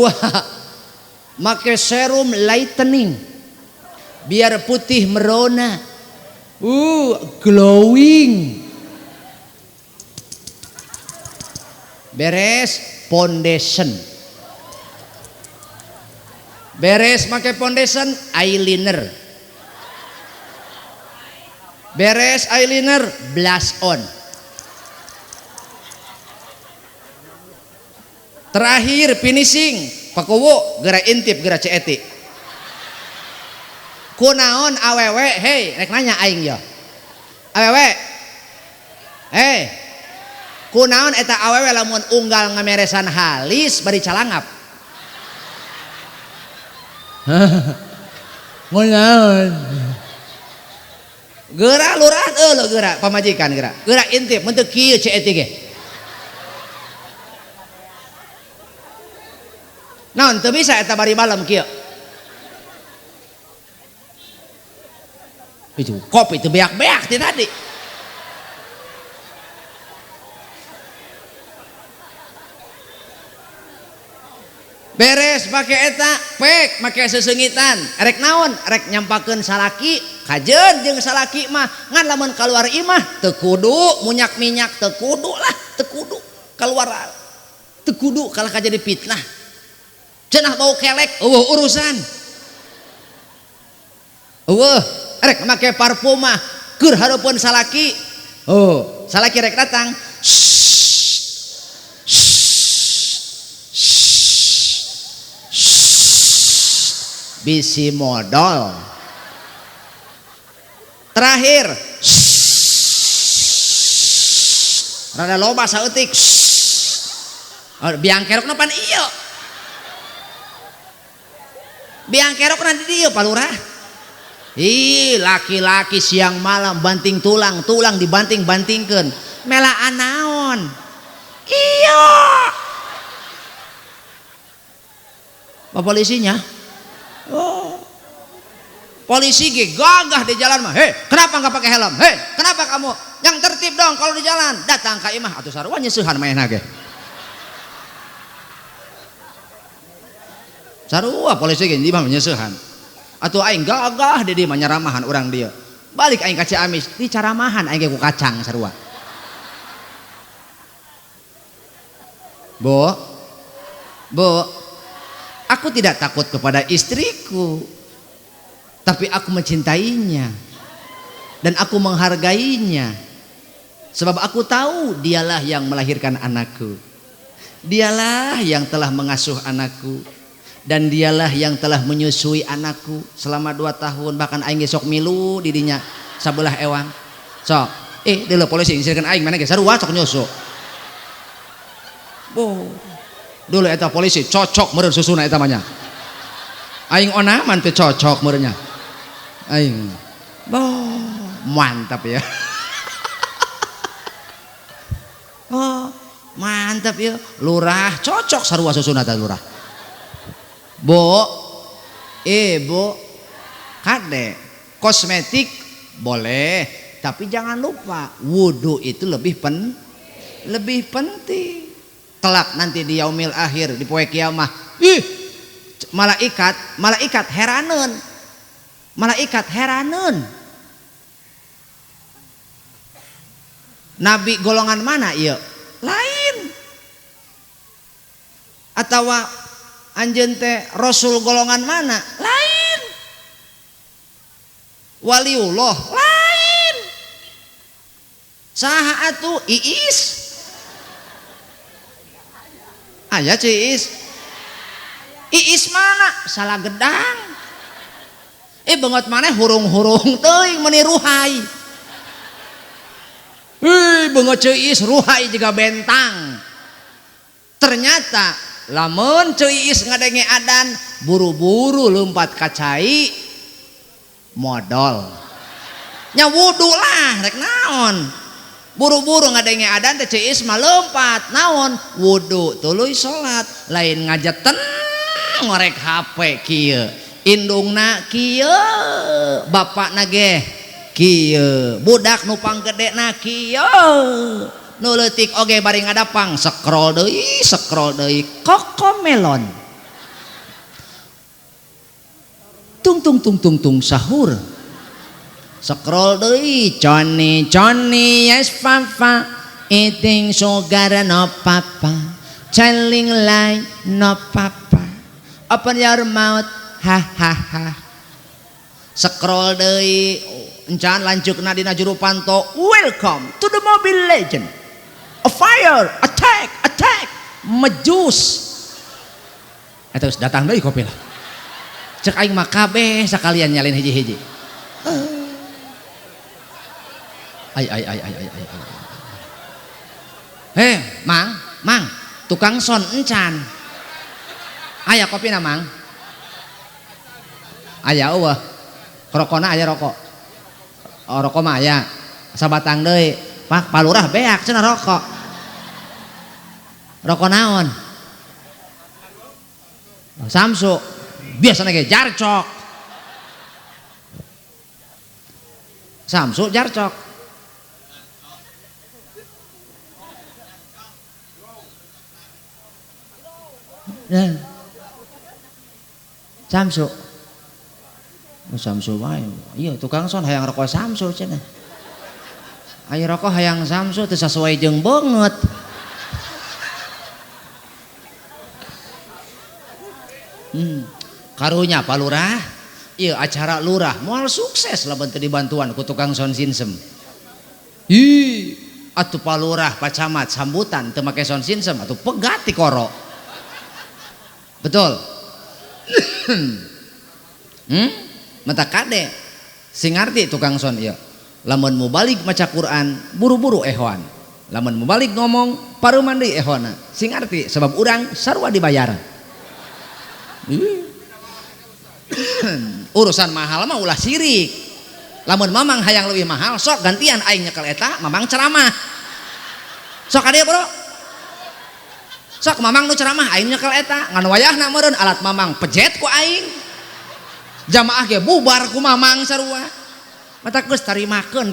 S1: make serum lightening biar putih merona, glowing. Beres foundation, beres make foundation eyeliner, beres eyeliner blush on. Terakhir finishing pakuwu geura intip geura ceeti. Kunaon awewe hei rek nanya aing ya. Awewe kunaon eta awewe lamun unggal ngameresan halis bari calangap. Kunaon? Geura lurah lo geura pamajikan geura intip mun teu kieu ceeti ge. Naon teu bisa eta bari malam kieu. Itu kopi teu beak-beak ti tadi. Beres make eta pek make seseungitan erek naon erek nyampakeun salaki kajeun jeung salaki mah ngan lamun kaluar imah teu kudu munyak minyak teu kudu lah teu kudu kaluar teu kudu kalah kajadi fitnah. Cenah bau kelek, urusan. Rek make parfum mah keur hareupeun salaki. Salaki rek datang. Bisi modal. Terakhir. Rada loba saeutik. Biang kerokna pan ieu. Biang kerok nanti dia Pak Lurah. Laki-laki siang malam banting tulang dibanting-bantingkeun. Melaan naon? Iya. Pak polisinya? Polisi ge gagah di jalan mah. Kenapa nggak pakai helm? Kenapa kamu? Yang tertib dong kalau di jalan. Datang ka imah atuh sarua nyeusehan maehna ge. Sarua polisi ge di mah nyeusehan. Atuh aing gagah di dieu mah nyaramahan urang dia. Balik aing ka Ciamis, dicaramahan aing ge ku kacang sarua. Bu, aku tidak takut kepada istriku, tapi aku mencintainya dan aku menghargainya. Sebab aku tahu dialah yang melahirkan anakku, dialah yang telah mengasuh anakku, dan dialah yang telah menyusui anakku selama 2 tahun. Bahkan aing sok milu didinya sabelah ewang sok dulu polisi ngisireun aing mana ge sarua sok nyusu dulu eta polisi cocok meureun susuna eta mah nya aing onaman teh cocok meureun nya aing mantap ya. Mantap ya lurah cocok sarua susuna teh lurah. Bu kade kosmetik boleh tapi jangan lupa wudhu itu lebih penting. Kelak nanti di yaumil akhir di poe kiamah malaikat heraneun nabi golongan mana ieu lain atawa anjeun teh rasul golongan mana lain waliullah lain saha atuh Iis aya Iis mana salah gedang beungeut maneh hurung-hurung teuing meuni ruhai beungeut Iis ruhai juga bentang. Ternyata lamun Iis ngadenge adan buru-buru lompat ka cai modal nya wudu lah rek naon buru-buru ngadenge adan teh Iis mah lompat naon wudu tuluy salat lain ngajeten ngorek HP kieu indungna kieu bapakna ge kieu budak nu panggedena kieu nu leutik oge bari ngadapang scroll deui Cocomelon tung sahur scroll deui Johnny yes papa eating sugar no papa telling lie no papa open your mouth ha scroll deui encan lanjutna dina juru panto welcome to the Mobile Legend a fire attack mejus eta geus datang deui kopi lah cek aing mah kabeh sakalian nyalin hiji-hiji ay mang tukang son encan aya kopina mang aya eueuh rokona aya rokok rokok mah aya sabatang deui pak palurah beak cenah rokok naon Samsu biasana ge jarcok Samsu jarcok Samsu wae iya tukang son hayang rokok Samsu cenah aya rokok hayang Samsu teu sesuai jeung beungeut karunya Pak Lurah ieu acara lurah moal sukses lamun teu dibantuan ku tukang son sinsem atuh Pak Lurah Pak Camat sambutan teu make son sinsem atuh pegat ti koro betul mata kade sing ngarti tukang son ieu lamun mubalik maca Quran buru-buru ehwan lamun mubalik ngomong paruman deui ehwana sing ngarti sebab urang sarua dibayar urusan mahal mah ulah sirik lamun mamang hayang leuwih mahal sok gantian aing nyekel eta mamang ceramah sok ade bro sok mamang nu ceramah aing nyekel eta ngan wayahna meureun alat mamang pejet ku aing jamaah ge bubar ku mamang sarua mata geus tarimakeun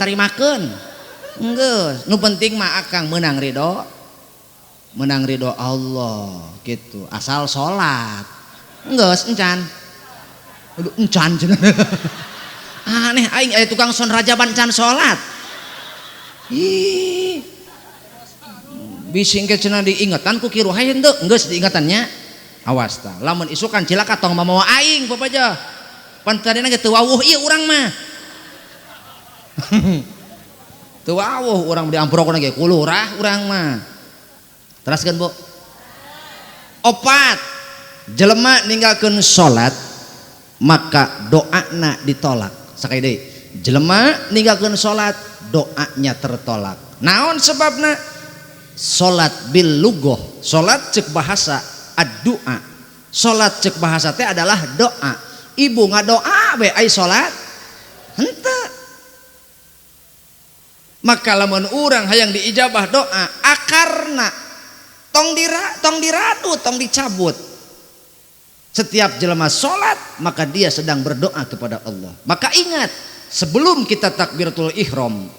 S1: geus nu penting mah akang menang ridho Allah gitu asal salat geus encan cenah aneh aing aya tukang son rajaban can salat bising ke cenah diingetan ku kiru hayeun teu geus diingetannya awas tah lamun isukan cilaka tong mamawa aing papaja pan tadina ge teu wawuh ieu urang mah Teu wawuh urang diamprokna ge kulurah urang mah. Teraskeun Bu. 4 jelema ninggalkeun salat maka doana ditolak. Sakali deui. Jelema ninggalkeun salat doanya tertolak. Naon sebabna? Salat bil lughah. Salat ceuk bahasa ad-du'a. Salat ceuk bahasa teh adalah doa. Ibu ngadoa we ai salat? Henteu. Maka lamun urang hayang diijabah doa akarna tong diradu, tong dicabut. Setiap jelema salat maka dia sedang berdoa kepada Allah. Maka ingat, sebelum kita takbiratul ihram,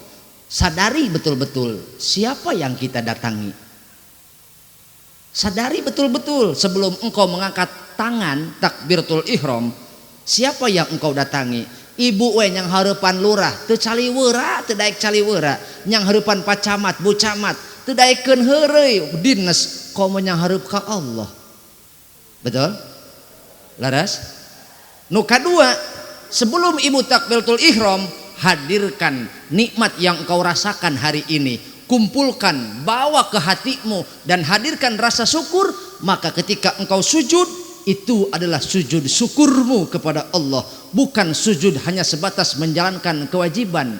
S1: sadari betul-betul siapa yang kita datangi. Sadari betul-betul sebelum engkau mengangkat tangan takbiratul ihram, siapa yang engkau datangi. Ibu we nyang hareupan lurah teu caliweura, teu daek caliweura, nyang hareupan pacamat, bu camat teu daekeun heureuy dinas, komo nyang hareup ka Allah. Betul? Laras? Nu kadua, sebelum ibu takbiratul ihram, hadirkan nikmat yang engkau rasakan hari ini, kumpulkan, bawa ke hatimu dan hadirkan rasa syukur. Maka ketika engkau sujud, itu adalah sujud syukurmu kepada Allah, bukan sujud hanya sebatas menjalankan kewajiban.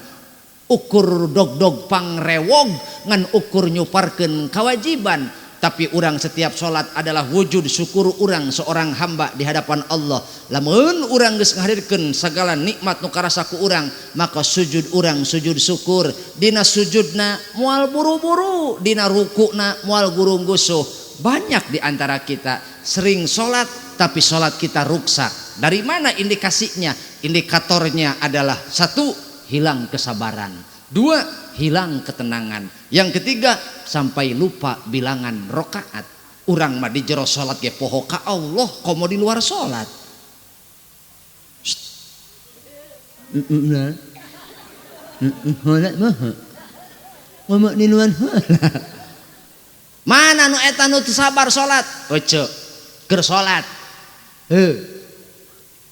S1: Ukur dog-dog pangrewog ngan ukur nyuparkeun kewajiban. Tapi urang setiap sholat adalah wujud syukur urang seorang hamba di hadapan Allah. Lamun urang geus ngahadirkeun sagala nikmat nu karasa ku urang, maka sujud urang sujud syukur. Dina sujudna moal buru-buru, dina rukuna moal gurung-gusuh. Banyak di antara kita sering sholat tapi sholat kita ruksak. Dari mana indikasinya? Indikatornya adalah 1, hilang kesabaran. 2, hilang ketenangan. Yang ketiga, sampai lupa bilangan rokaat. Urang mah di jero salat ge poho ka Allah, komo di luar salat. Ngomong di luar salat. Mana nu eta nu teu sabar salat? Ece, keur salat.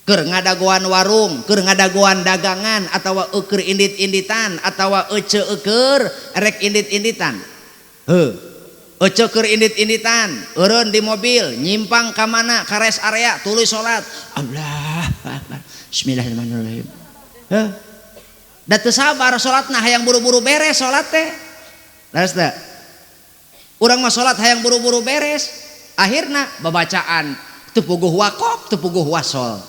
S1: Keur ngadagoan warung, keur ngadagoan dagangan, atawa keur indit-inditan, atawa ece keur rek indit-inditan. Ece keur indit-inditan, eureun di mobil, nyimpang ka mana ka rest area, tuluy salat. Allah Akbar. Bismillahirrahmanirrahim. Da teu sabar salatna, hayang buru-buru beres salat teh. Laras teh. Urang mah salat hayang buru-buru beres. Akhirna babacaan teu puguh waqaf, teu puguh wasol.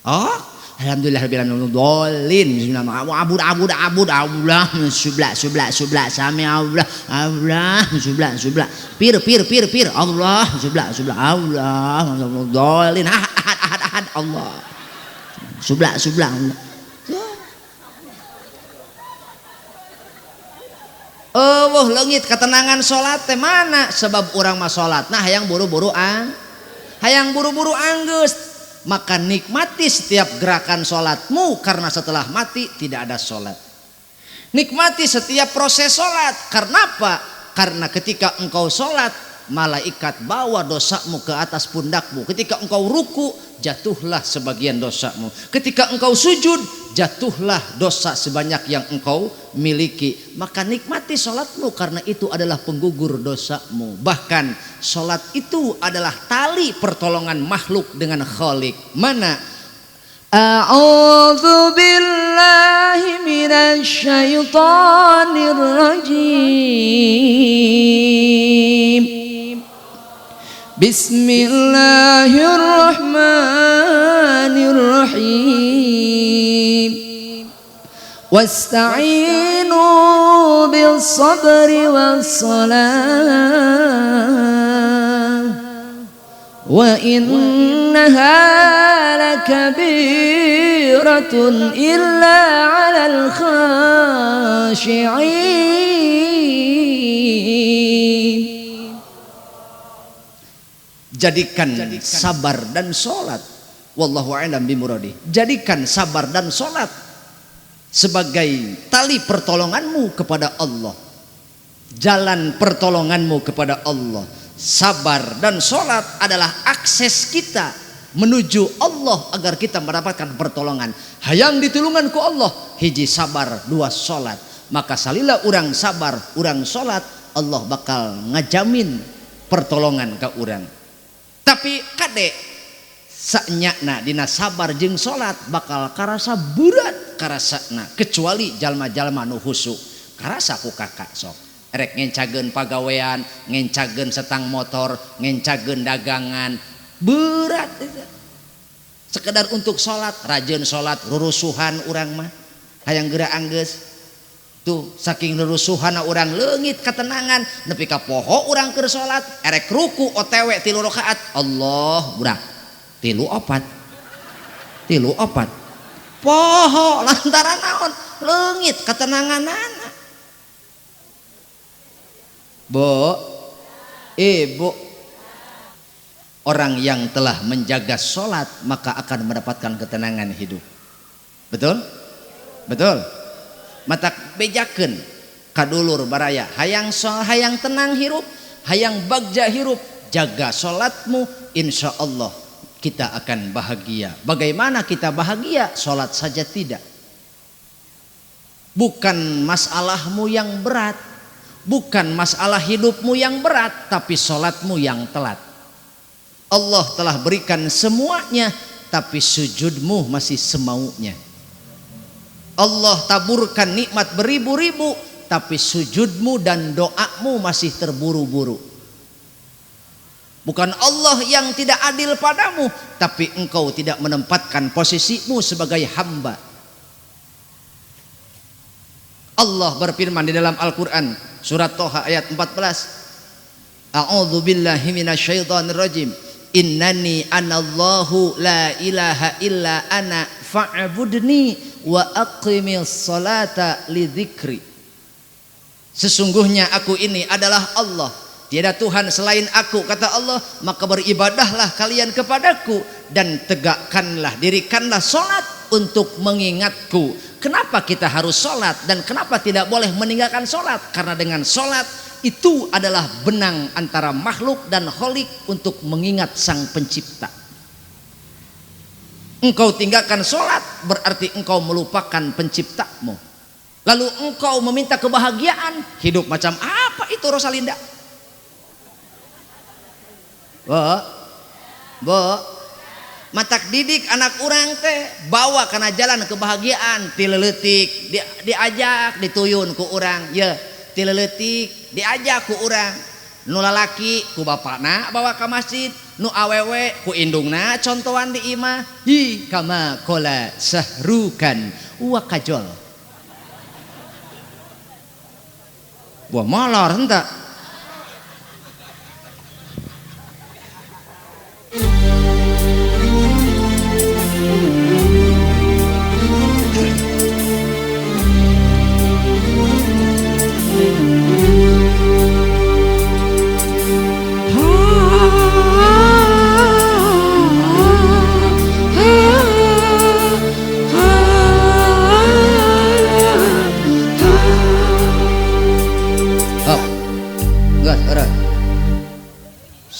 S1: Oh, alhamdulillahirabbil dolin. Abud Allah subla sami Allah subla pir Allah subla Allah dolin ahad Allah subla Allah. Leungit ketenangan salat teh mana? Sebab urang mah salat nah hayang buru-buru anggeus. Maka nikmati setiap gerakan salatmu, karena setelah mati tidak ada salat. Nikmati setiap proses salat. Karena apa? Karena ketika engkau salat, malaikat bawa dosamu ke atas pundakmu. Ketika engkau ruku, jatuhlah sebagian dosamu. Ketika engkau sujud, jatuhlah dosa sebanyak yang engkau miliki. Maka nikmati salatmu, karena itu adalah penggugur dosamu. Bahkan salat itu adalah tali pertolongan makhluk dengan Khalik. Mana? A'udzu billahi minasy syaithanir rajim. Bismillahirrahmanirrahim. Wasta'inu bil sabri was salah wa innaha lakabiratun illa 'alal khashi'in. Jadikan sabar dan sholat, wallahu a'lam bimuradi. Jadikan sabar dan sholat sebagai tali pertolonganmu kepada Allah, jalan pertolonganmu kepada Allah. Sabar dan sholat adalah akses kita menuju Allah agar kita mendapatkan pertolongan. Hayang ditulungan ku Allah, hiji sabar, dua sholat. maka salila urang sabar urang salat Allah bakal ngajamin pertolongan ka urang. Tapi kade sanyana dina sabar jeung salat bakal karasa berat karasana kecuali jalma-jalma nu husuk karasa ku kakak sok erek ngencageun pagawean, ngencageun setang motor, ngencageun dagangan berat itu. Sekedar untuk sholat rajin sholat rurusuhan urang mah hayang geura anggeus tuh saking rurusuhan urang leungit ketenangan nepi ka poho urang keur sholat erek ruku OTW 3 rakaat Allah budak 3 opat poho lantaran naon leungit ketenanganana. Ibu orang yang telah menjaga sholat maka akan mendapatkan ketenangan hidup. Betul? Betul. Mata bejakeun kadulur baraya hayang hayang tenang hirup, hayang bagja hirup, jaga sholatmu, insya Allah kita akan bahagia. Bagaimana kita bahagia? Sholat saja tidak. Bukan masalahmu yang berat, bukan masalah hidupmu yang berat, tapi sholatmu yang telat. Allah telah berikan semuanya, tapi sujudmu masih semaunya. Allah taburkan nikmat beribu-ribu, tapi sujudmu dan doamu masih terburu-buru. Bukan Allah yang tidak adil padamu, tapi engkau tidak menempatkan posisimu sebagai hamba. Allah berfirman di dalam Al-Quran surat Toha ayat 14, A'udzu billahi minasyaitonir rajim, innani anallahu la ilaha illa ana fa'budni wa aqimis salata lidzikri. Sesungguhnya aku ini adalah Allah, tiada Tuhan selain aku, kata Allah, maka beribadahlah kalian kepadaku dan tegakkanlah, dirikanlah sholat untuk mengingatku. Kenapa kita harus sholat dan kenapa tidak boleh meninggalkan sholat? Karena dengan sholat itu adalah benang antara makhluk dan kholik untuk mengingat sang pencipta. Engkau tinggalkan sholat berarti engkau melupakan penciptamu. Lalu engkau meminta kebahagiaan, hidup macam apa itu Rosalinda? Matak didik anak urang teh bawa kana jalan kebahagiaan tileletik diajak dituyun ku urang ya tileletik diajak ku urang nu lalaki ku bapakna bawa ka masjid nu awewe ku indungna contohan di imah hi kama kola sahrukan wa kajol buah molor hentak.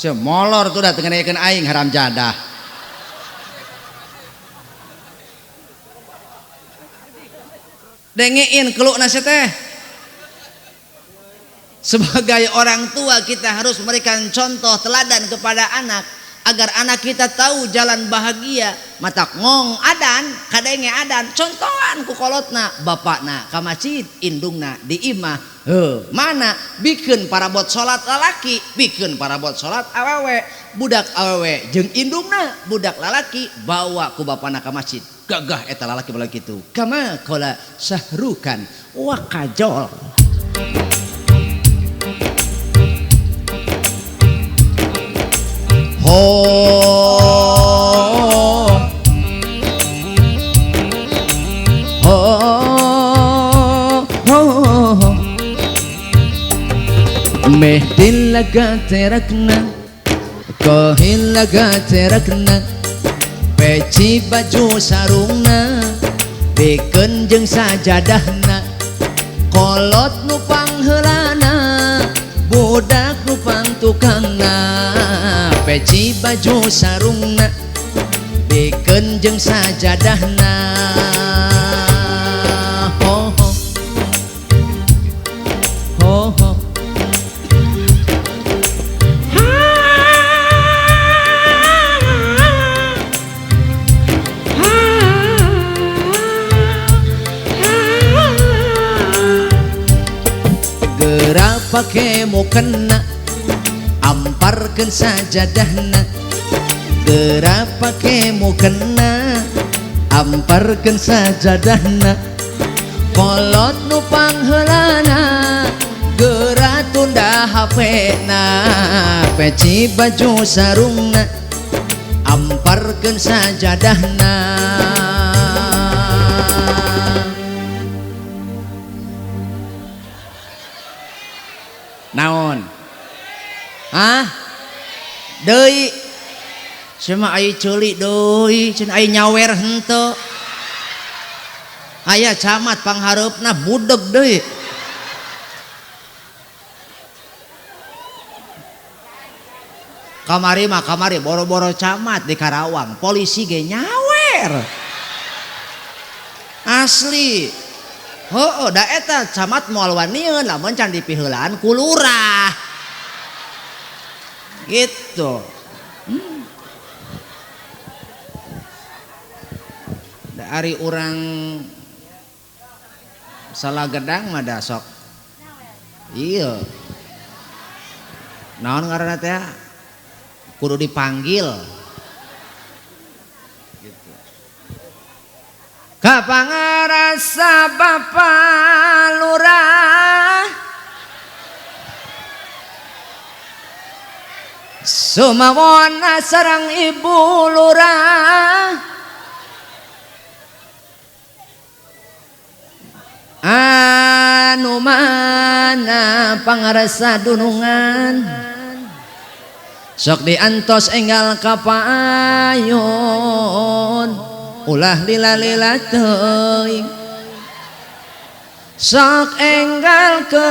S1: Molor tuh dateng ngenaikeun aing haram jadah. Dengein kelukna teh. Sebagai orang tua kita harus memberikan contoh teladan kepada anak agar anak kita tahu jalan bahagia. Matak ngong adan, kadenge adan, contohan ku kolotna bapakna ka masjid, indungna di imah. Mana bikin parabot sholat lalaki, bikin parabot sholat awewe, budak awewe jeung indungna budak lalaki bawa ku bapana ka masjid. Gagah eta lalaki bala kitu. Kama qala sahrukan wa kajol. Mehdin laga terakna, kohil laga terakna, peci baju sarungna, beken jeung sajadahna, kolot nu pangheulana, budak nu pangtukangna, peci baju sarungna, beken jeung sajadahna. pake mukena amparkeun sajadahna geura pake mukena amparkeun sajadahna kolot nu pangheulana geura tunda hapena peci baju sarungna amparkeun sajadahna naon hah deui cuma ai ceuli deui ceun ai nyawer henteu aya camat panghareupna budeg deui kamari mah kamari boro-boro camat di Karawang polisi ge nyawer asli heuh da eta camat moal wanieun lamun can dipiheulaan ku lurah gitu. Da ari urang salah gedang mah da sok iya naon ngaranna teh kudu dipanggil gitu. Kapangarasa Bapak Lurah sumawon sareng Ibu Lurah anu mana pangarasa dunungan sok diantos enggal kapayon ulah lila-lila teuing sok enggal ke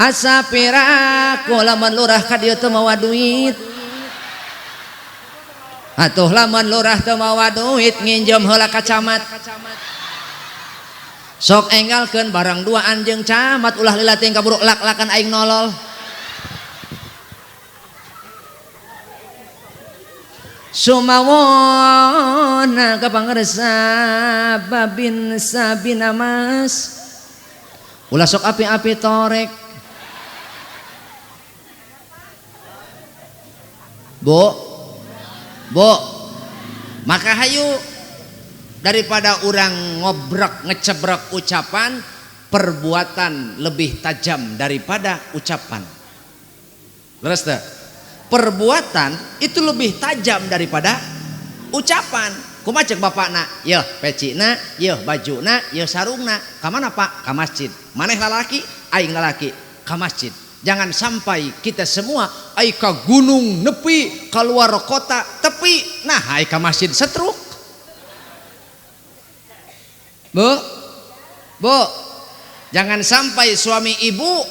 S1: asa piraku lamun lurah ka dieu teu mawa duit atuh lamun lurah teu mawa duit nginjem heula ka camat sok enggalkeun barang duaan jeung camat ulah lila teuing kaburu lak-lakan aing nolol sumawona kapangarsa babin sabina mas ulah sok api-api torek Bu maka hayu daripada orang ngobrok ngecebrok ucapan perbuatan lebih tajam daripada ucapan leres teh perbuatan itu lebih tajam daripada ucapan kumaha ceuk bapakna yeuh pecina yeuh bajuna yeuh sarungna ka mana Pak ka masjid maneh lalaki aing lalaki ka masjid. Jangan sampai kita semua ai ka gunung nepi keluar kota tepi nah ai ka masjid setruk Bu jangan sampai suami ibu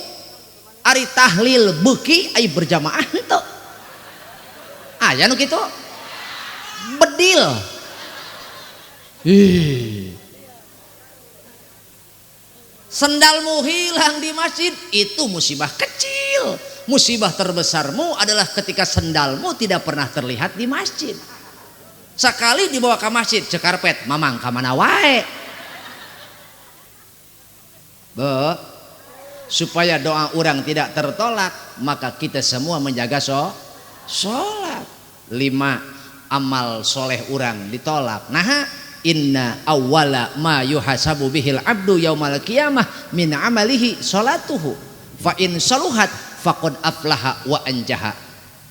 S1: ari tahlil beuki ai berjamaah henteu aya nu kitu bedil sendalmu hilang di masjid itu musibah kecil. Musibah terbesarmu adalah ketika sendalmu tidak pernah terlihat di masjid. Sekali dibawa ke masjid cekarpet mamang ka mana wae. Supaya doa orang tidak tertolak maka kita semua menjaga sholat. 5 amal soleh orang ditolak. Nah inna awwala ma yuhasabu bihil abdu yaumal qiyamah min amalihi salatuhu fa in saluhat faqad aflaha wa anjaha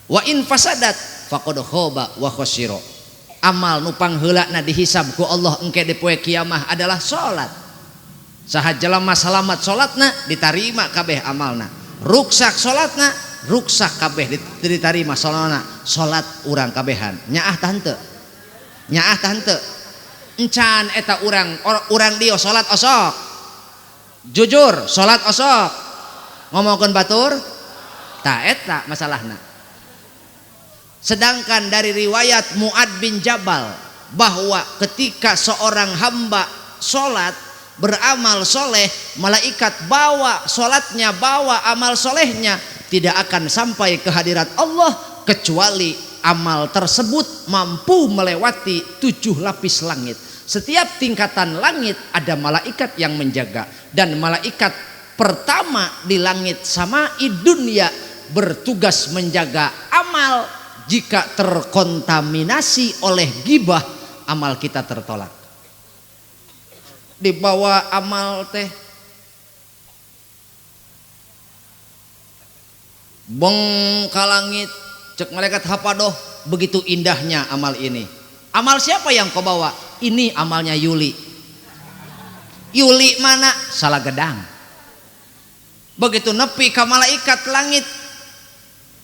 S1: wa in fasadat faqad khaba wa khasira. Amal nu pangheulana dihisab ku Allah engke di poe kiamah adalah salat. Saha jalma salamat salatna ditarima kabeh amalna, ruksak salatna ruksak kabeh ditarima salatna. Salat urang kabehan nyaah tah henteu encan eta urang dia salat osok jujur salat osok ngomongkeun batur ta eta masalahna. Sedangkan dari riwayat Mu'ad bin Jabal bahwa ketika seorang hamba salat beramal soleh malaikat bawa salatnya bawa amal solehnya tidak akan sampai ke hadirat Allah kecuali amal tersebut mampu melewati 7 lapis langit. Setiap tingkatan langit ada malaikat yang menjaga, dan malaikat pertama di langit samai dunia bertugas menjaga amal. Jika terkontaminasi oleh gibah, amal kita tertolak. Dibawa amal teh beng ka langit, cek malaikat hapadoh, begitu indahnya amal ini. Amal siapa yang kau bawa? Ini amalnya Yuli. Yuli mana? Salah gedang. Begitu nepi ka malaikat langit,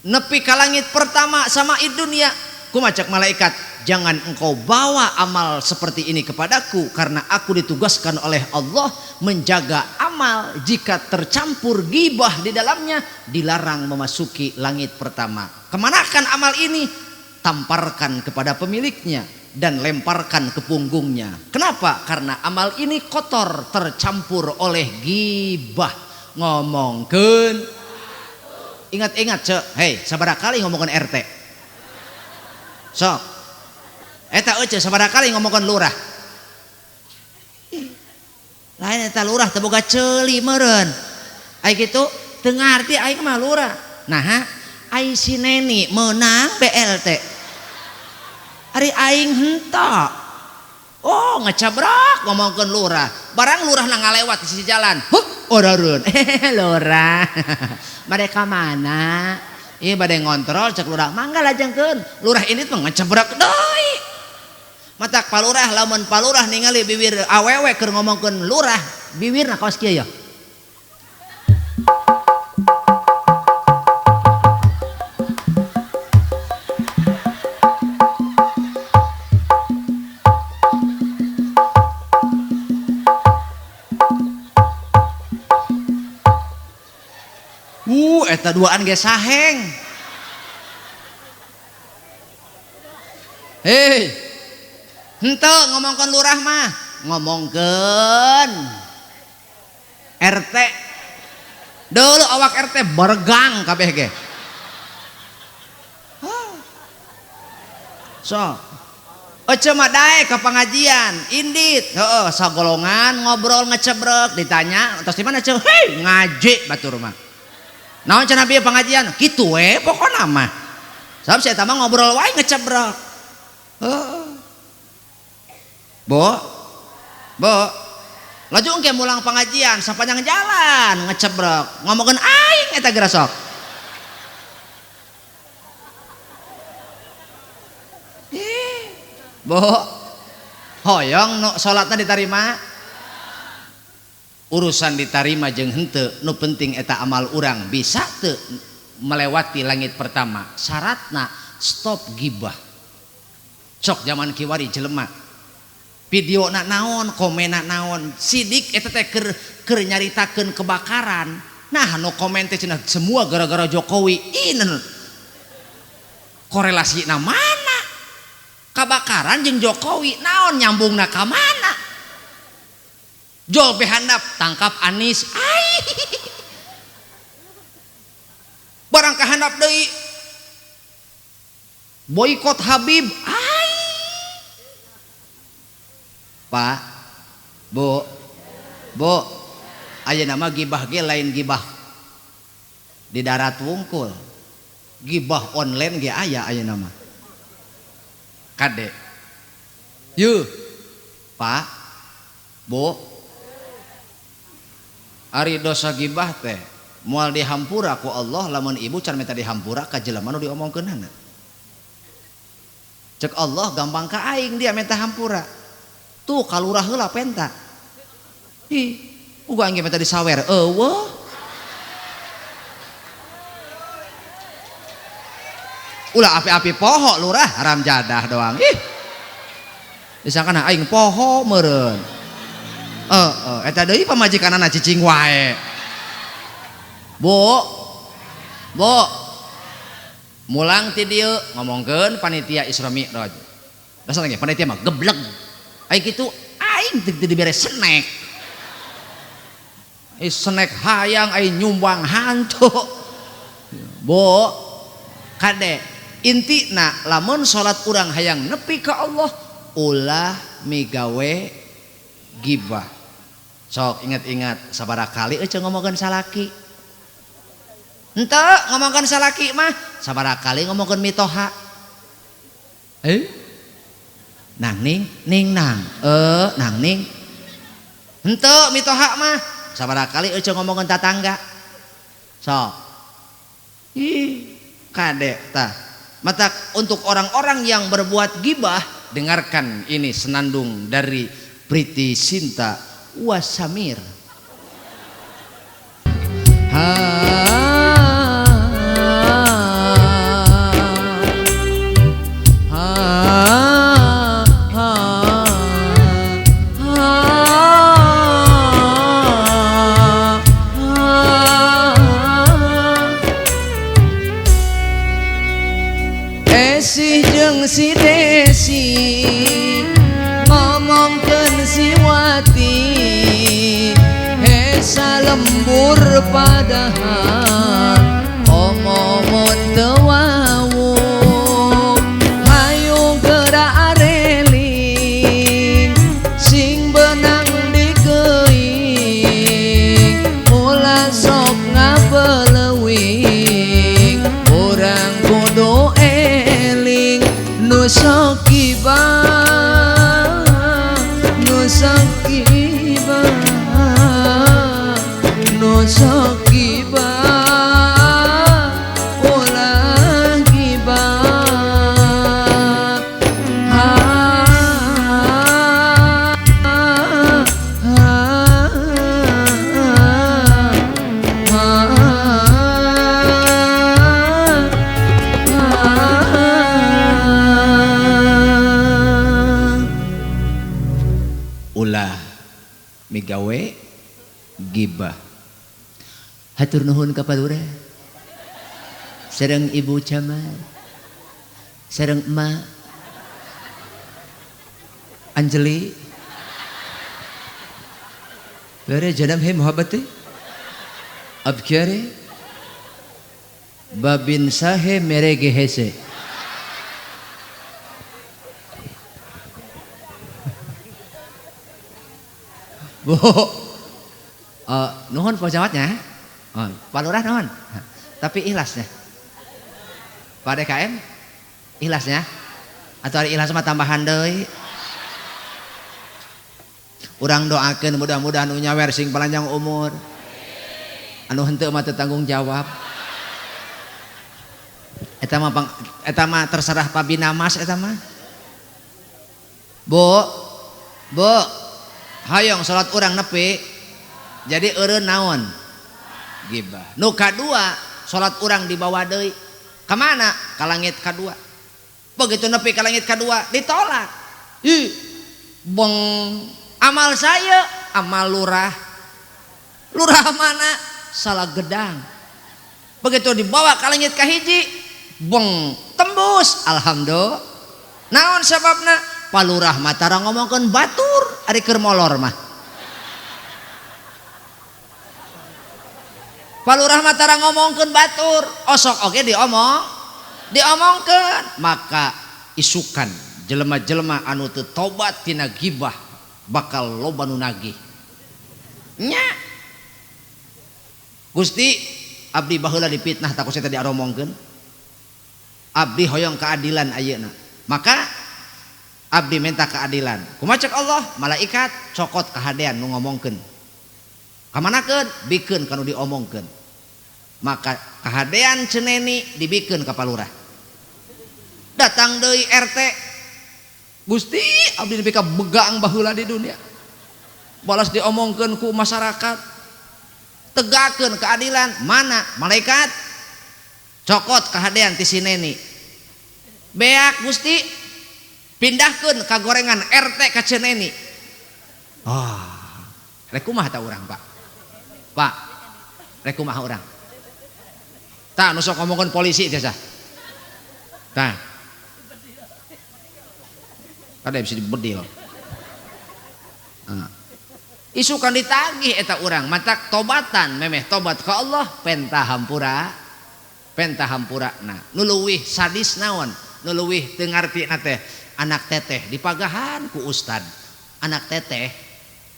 S1: nepi ka langit pertama sama dunia, kumacak malaikat, jangan engkau bawa amal seperti ini kepadaku, karena aku ditugaskan oleh Allah menjaga amal. Jika tercampur gibah di dalamnya, dilarang memasuki langit pertama. Kemanakan amal ini? Tamparkan kepada pemiliknya dan lemparkan ke punggungnya. Kenapa? Karena amal ini kotor, tercampur oleh gibah. Ngomongkeun, ingat-ingat cek, hei sabaraha kali ngomongkeun RT? Sok eta eueuh sabaraha kali ngomongkeun lurah? Lain eta lurah teu boga ceuli meureun. Ai kitu teu ngarti aing mah lurah. Nah, ai si Neni meunang BLT. Ari aing henteu. Oh, ngecabrak ngomongkeun lurah. Barang lurah na ngalewat di sisi jalan. Orareun. Lurah. Bade ka mana? Ieu bade ngontrol cek lurah. Mangga lajengkeun. Lurah ini tuh ngecabrak deui. Matak palurah, lamun palurah ningali bibir awewe keur ngomongkeun lurah, bibirna kaos kieu ya. Eta duaan ge saheng. Hei, henteu ngomongkeun lurah mah, ngomongkeun RT. Deuleu awak RT bergang kabeh ge. So, ece mah daek ke pengajian, indit, heeh, sagolongan ngobrol ngecebrek, ditanya, "Tos di mana, Ceu?" "Hei, ngaji batur mah." Naon cenah bieu pengajian? Kitu we pokona mah. Sabab saya mah ngobrol wae ngecebrek. Bo, laju engke mulang pengajian sapanjang jalan ngecebrek, ngomongkeun aing eta geura sok. Bo, hoyong nu salatna ditarima. Urusan ditarima jeung henteu, nu penting eta amal urang bisa teu melewati langit pertama. Syaratna stop gibah. Cok zaman kiwari jelema video na naon, komen na naon, sidik eta teh keur nyaritakeun kebakaran. Nah nu komen teh cenah semua gara-gara Jokowi. Ini korelasi na mana? Kebakaran jeung Jokowi naon nyambungna ka mana? Jol behandap tangkap Anies, ai. Barang kahandap deui boykot Habib, ai. Pak, Bu, aya nama gibah ge lain gibah di darat wungkul, gibah online ge aya nama. Kade, yuk, Pak, Bu. Ari dosa gibah teh moal dihampura ku Allah, lamun ibu can minta dihampura ka jelema nu diomongkeunana. Cek Allah gampang ka aing dia minta hampura. Tuh kalurah heula penta. Ih, uga engge minta disawer. Eueuh. Ulah api-api poho lurah haram jadah doang. Ih. Disangkana aing poho meureun. Eta deui pamajikanana cicing wae. Bu, mulang ti dieu ngomongkeun panitia Isra Mi'raj. Dasar ge panitia mah gebleg. Ai kitu aing teu dibere snack. Snack hayang ai nyumbang hantu. Bu, kade intina lamun salat urang hayang nepi ka Allah ulah migawe gibah. Sok ingat-ingat sabaraha kali eueuh ngomongkeun salaki. Henteu ngomongkeun salaki mah sabaraha kali ngomongkeun mitoha. Nang ning nang nang ning. Henteu mitoha mah sabaraha kali eueuh ngomongkeun tatangga. Sok. Kade tah. Mata untuk orang-orang yang berbuat gibah, dengarkan ini senandung dari Priti Sinta Wasamir.
S2: Si Desi ngomongkeun si Wati hesa lembur padahal omomon teu wau hayu geura areling sing benang digeuing ulah sok ngabeleuwing urang kudu Nusakiba Nusakiba Nusakiba ulah giba
S1: migawe gibah. Hatur nuhun ka palura. Sareng Ibu Camat. Sareng Emak Anjeli. Bare janam he muhabbati. Abkyare babin sahe mere gehese. Bu, nuhun Pak Camatnya, Pak Lurah nuhun, tapi ikhlasnya, Pak DKM, ikhlasnya, atau ada ikhlas mah tambahan deui. Urang doakeun mudah-mudahan nu nyawer sing panjang umur, anu henteu mah teu tanggung jawab. Eta mah terserah Pak Binamas eta mah. Bu. Hayong salat urang nepi jadi eureun naon gibah. Nu kadua salat urang dibawa deui ka mana? Ka langit kadua. Begitu nepi ka langit kadua ditolak. Bong amal saya amal lurah. Lurah mana? Salah gedang. Begitu dibawa ka langit kahiji bong tembus alhamdulillah. Naon sababna? Palurah mah tara ngomongkeun batur ari keur molor mah. Palurah mah tara ngomongkeun batur, osok oge diomongkeun. Maka isukan jelema-jelema anu teu tobat tina gibah bakal loba nu nagih. Nya. Gusti abdi baheula dipitnah takos eta diaromongkeun. Abdi hoyong keadilan ayeuna. Maka abdi minta keadilan. Kumaha cek Allah, malaikat cokot kahadean nu ngomongkeun. Kamanakeun? Bikeun kanu diomongkeun. Maka kahadean ceneni dibikeun ka palurah. Datang deui RT. Gusti, abdi nepi ka begang baheula di dunia. Balas diomongkeun ku masyarakat. Tegakeun keadilan. Mana? Malaikat cokot kahadean ti si neni. Beak Gusti. Pindahkeun ka gorengan RT ka ceneni. Rek kumaha ta urang, Pak? Pak, rek kumaha urang? Tah nu sok ngomongkeun polisi tiasa. Tah. Kada bisa dibedil. Isukan ditagih eta urang, matak tobatan memeh tobat ka Allah pentah hampura pentah hampurakna nu leuwih sadis naon nu leuwih teu ngartina teh anak teteh dipagahan ku ustad anak teteh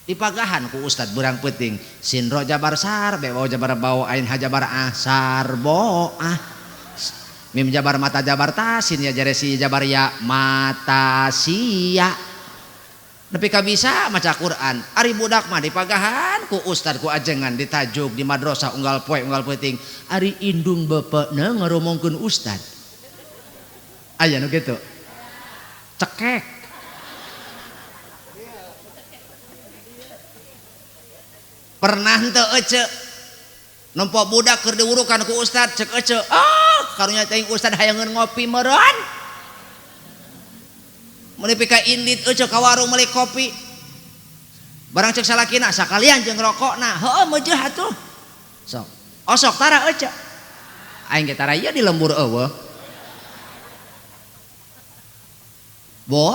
S1: dipagahan ku ustad burang peuting sinro jabar sar bewo jabar bau ain hajabar asar bo mim jabar mata jabar tasin ya jaresi jabar ya mata sia nepi ka bisa maca Quran ari budak mah dipagahan ku ustad ku ajengan ditajuk di madrasah unggal poe unggal peuting ari indung bapakna ngaromongkeun ustad aya nu kitu cekek pernah henteu ece nempo budak keur diurukan ku ustad cek ece karunya teuing ustad hayangeun ngopi meureun menepi ka indit ece ka warung meuli kopi barang cek salakina sakalian jeung rokokna heueuh meujeuh atuh sok osok tara ece aing ge tara ieu di lembur eueuh bo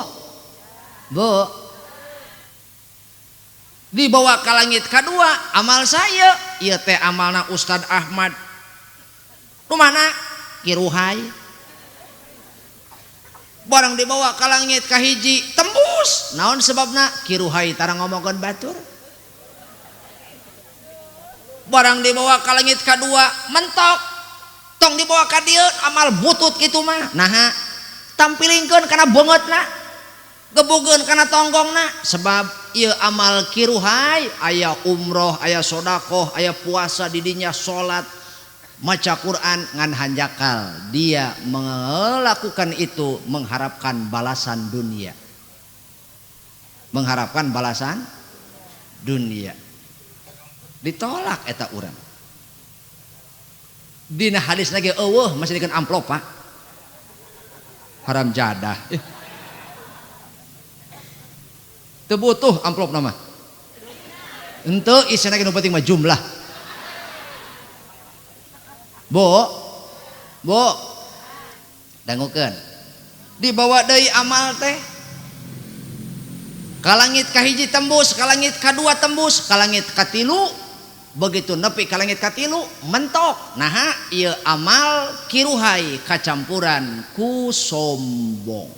S1: dibawa ke langit kedua amal saya ieu teh amalna Ustad Ahmad rumahna Kiruhai barang dibawa ke langit kahiji tembus naon sebabna Kiruhai tara ngomongkeun batur barang dibawa ke langit kedua mentok tong dibawa ka dieu amal butut kitu mah naha tampilingkeun kana beungeutna gebugeun kana tonggongna sebab ieu amal Kiruhai aya umroh aya sodakoh aya puasa di dinya salat maca Quran ngan hanjakal dia melakukan itu mengharapkan balasan dunia ditolak eta urang dina hadis lagi eueuh masih dikeun amplop Pak haram jadah teu butuh amplop nama henteu isina ge nu penting mah jumlah bo dangukeun dibawa deui amal teh ka langit kahiji tembus ka langit kadua tembus ka langit katilu begitu nepi ka langit katilu mentok naha ieu amal Kiruhai kacampuran ku sombong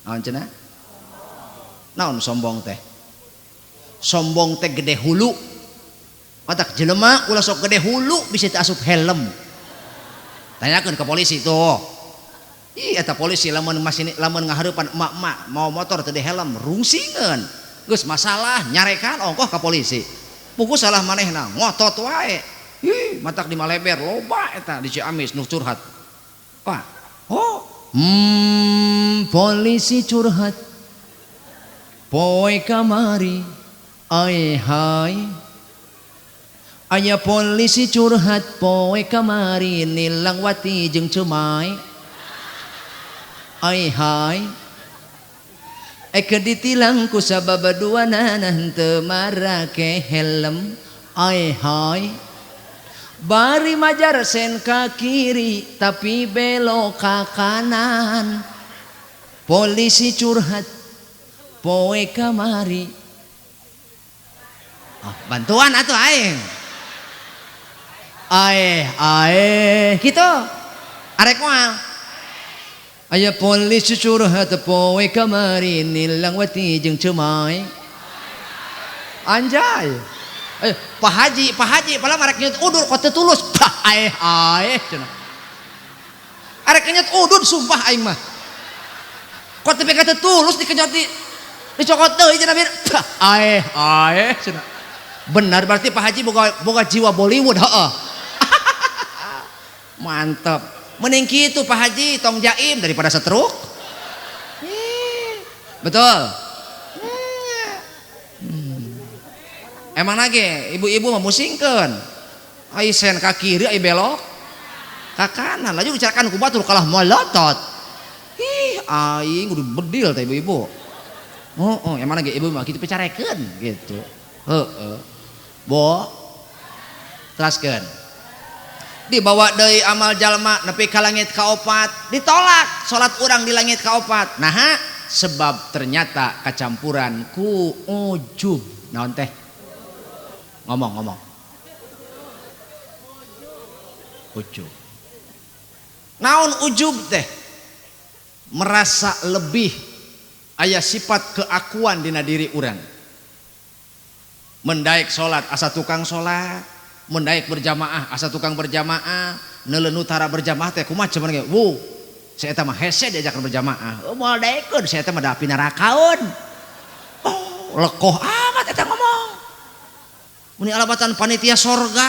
S1: naon cenah naon sombong teh gede hulu matak jelema ulah sok gede hulu bisa teu asup helm tanyakeun ke polisi tuh ih eta polisi lamun ngahareupan emak-emak mau motor teu di helm rungsingeun geus masalah nyarekan ongkoh ka polisi puguh salah manehna ngotot wae ih matak di Maleber loba eta di Ciamis nu curhat Pak polisi curhat poe kamari ai hai aya polisi curhat poe kamari nilang wati jeung cemai ai hai eke ditilang ku sababaduana henteu marake helm ai hai bari majar sen ka kiri tapi belok ka kanan polisi curhat poe kamari bantuan atuh aing kitu arek moal aya polisi curhat poe kamari nilang wati jeung cemai anjay Pak Haji pala marek nyut udur kok teu tulus cenah arek nyut udur sumpah aing mah kok teu teu tulus dikenyoti dicokot deui cenah bir cenah benar berarti Pak Haji boga jiwa Bollywood heeh mantap mending kitu Pak Haji tong jaim daripada setruk betul emang lagi ibu-ibu memusingkeun ai sen ka kiri ai belok ka kanan laju bicarakan ku batur kalah molotot aing kudu bedil teh ibu-ibu emang lagi ibu mah kitu picarekeun gitu bo teraskeun dibawa deui amal jalma nepi ka langit kaopat ditolak salat urang di langit kaopat naha sebab ternyata kacampuran ku ujub naon teh ngomong ujub Naon ujub teh? Merasa lebih aya sifat keakuan dina diri urang. Mendaek salat asa tukang salat, mendaek berjamaah asa tukang berjamaah, neuleuh tara berjamaah teh kumaha cenah ge. Wuh, saya eta mah hese diajakan berjamaah. Moal daekeun saya teh mah da api nerakaun. Oh, lekoh amat eta ngomong. Muni alabatan panitia sorga.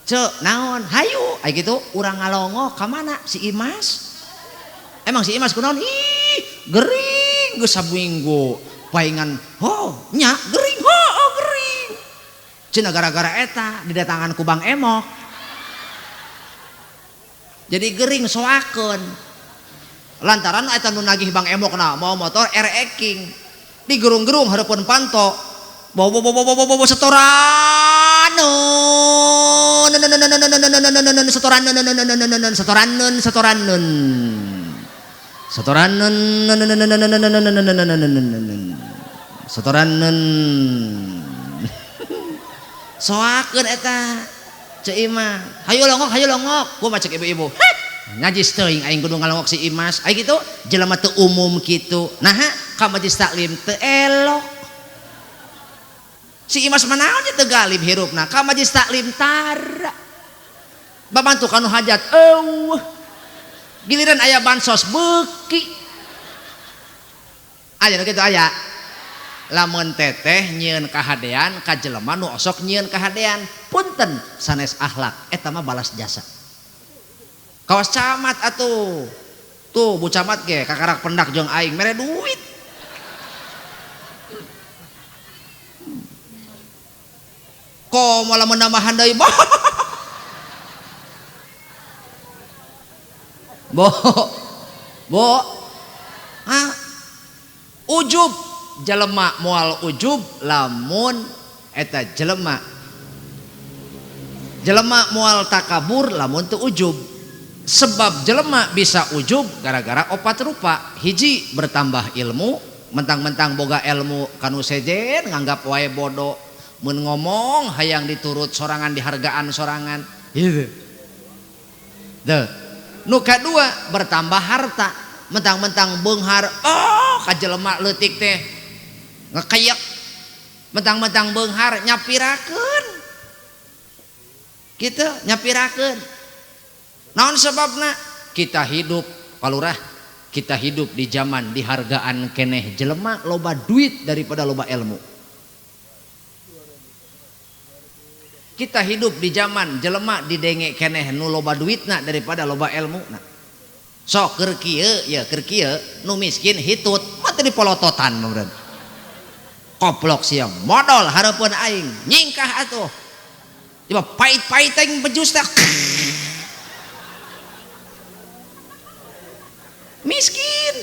S1: Cek naon hayu aya gitu urang ngalongo ka mana si Imas. Emang si Imas kunaon? Ih, gering geus sabinggu paingan. Oh, nya gering. Oh, gering. Cenah gara-gara eta didatangan ku Bang Emok. Jadi gering soakeun. Lantaran eta nu nagih Bang Emok na mau motor RX King. Di gerung-gerung hareupeun panto. Bawa setoran soakeun eta Ceu Imah hayu longok gua macek ibu-ibu ngajis teuing aing kudu ngalongok si Imas aya kitu jelema teu umum kitu naha ka majelis taklim teu elok. Si Imas manaon teu galib hirupna ka majelis taklim tara babantu kanu hajat giliran aya bansos beuki aya nu kitu aya lamun teteh nyieun kahadean ka jelema nu osok nyieun kahadean punten sanes akhlak eta mah balas jasa kawas camat atuh tuh bu camat ge kakarak pendak jeung aing mere duit kok malah menambahan deui bo ujub jelema moal ujub lamun eta jelema moal takabur lamun teu ujub sebab jelema bisa ujub gara-gara opat rupa hiji bertambah ilmu mentang-mentang boga ilmu kanu sejen nganggap wae bodoh mun ngomong hayang diturut sorangan dihargaan sorangan gitu deh nu kadua bertambah harta mentang-mentang beunghar ka jelema leutik teh ngekeyek mentang-mentang beunghar nyapirakeun kitu nyapirakeun naon sebabna kita hidup palurah kita hidup di zaman dihargaan keneh jelema loba duit daripada loba ilmu. Kita hidup di zaman jelema didenge keneh nu loba duitna daripada loba ilmuna. Sok keur kieu ya keur kieu nu miskin hitut mah teu dipolototan meureun. Koplok sia modal hareupeun aing nyingkah atuh. Coba pait-pait teh bejus teh. Miskin.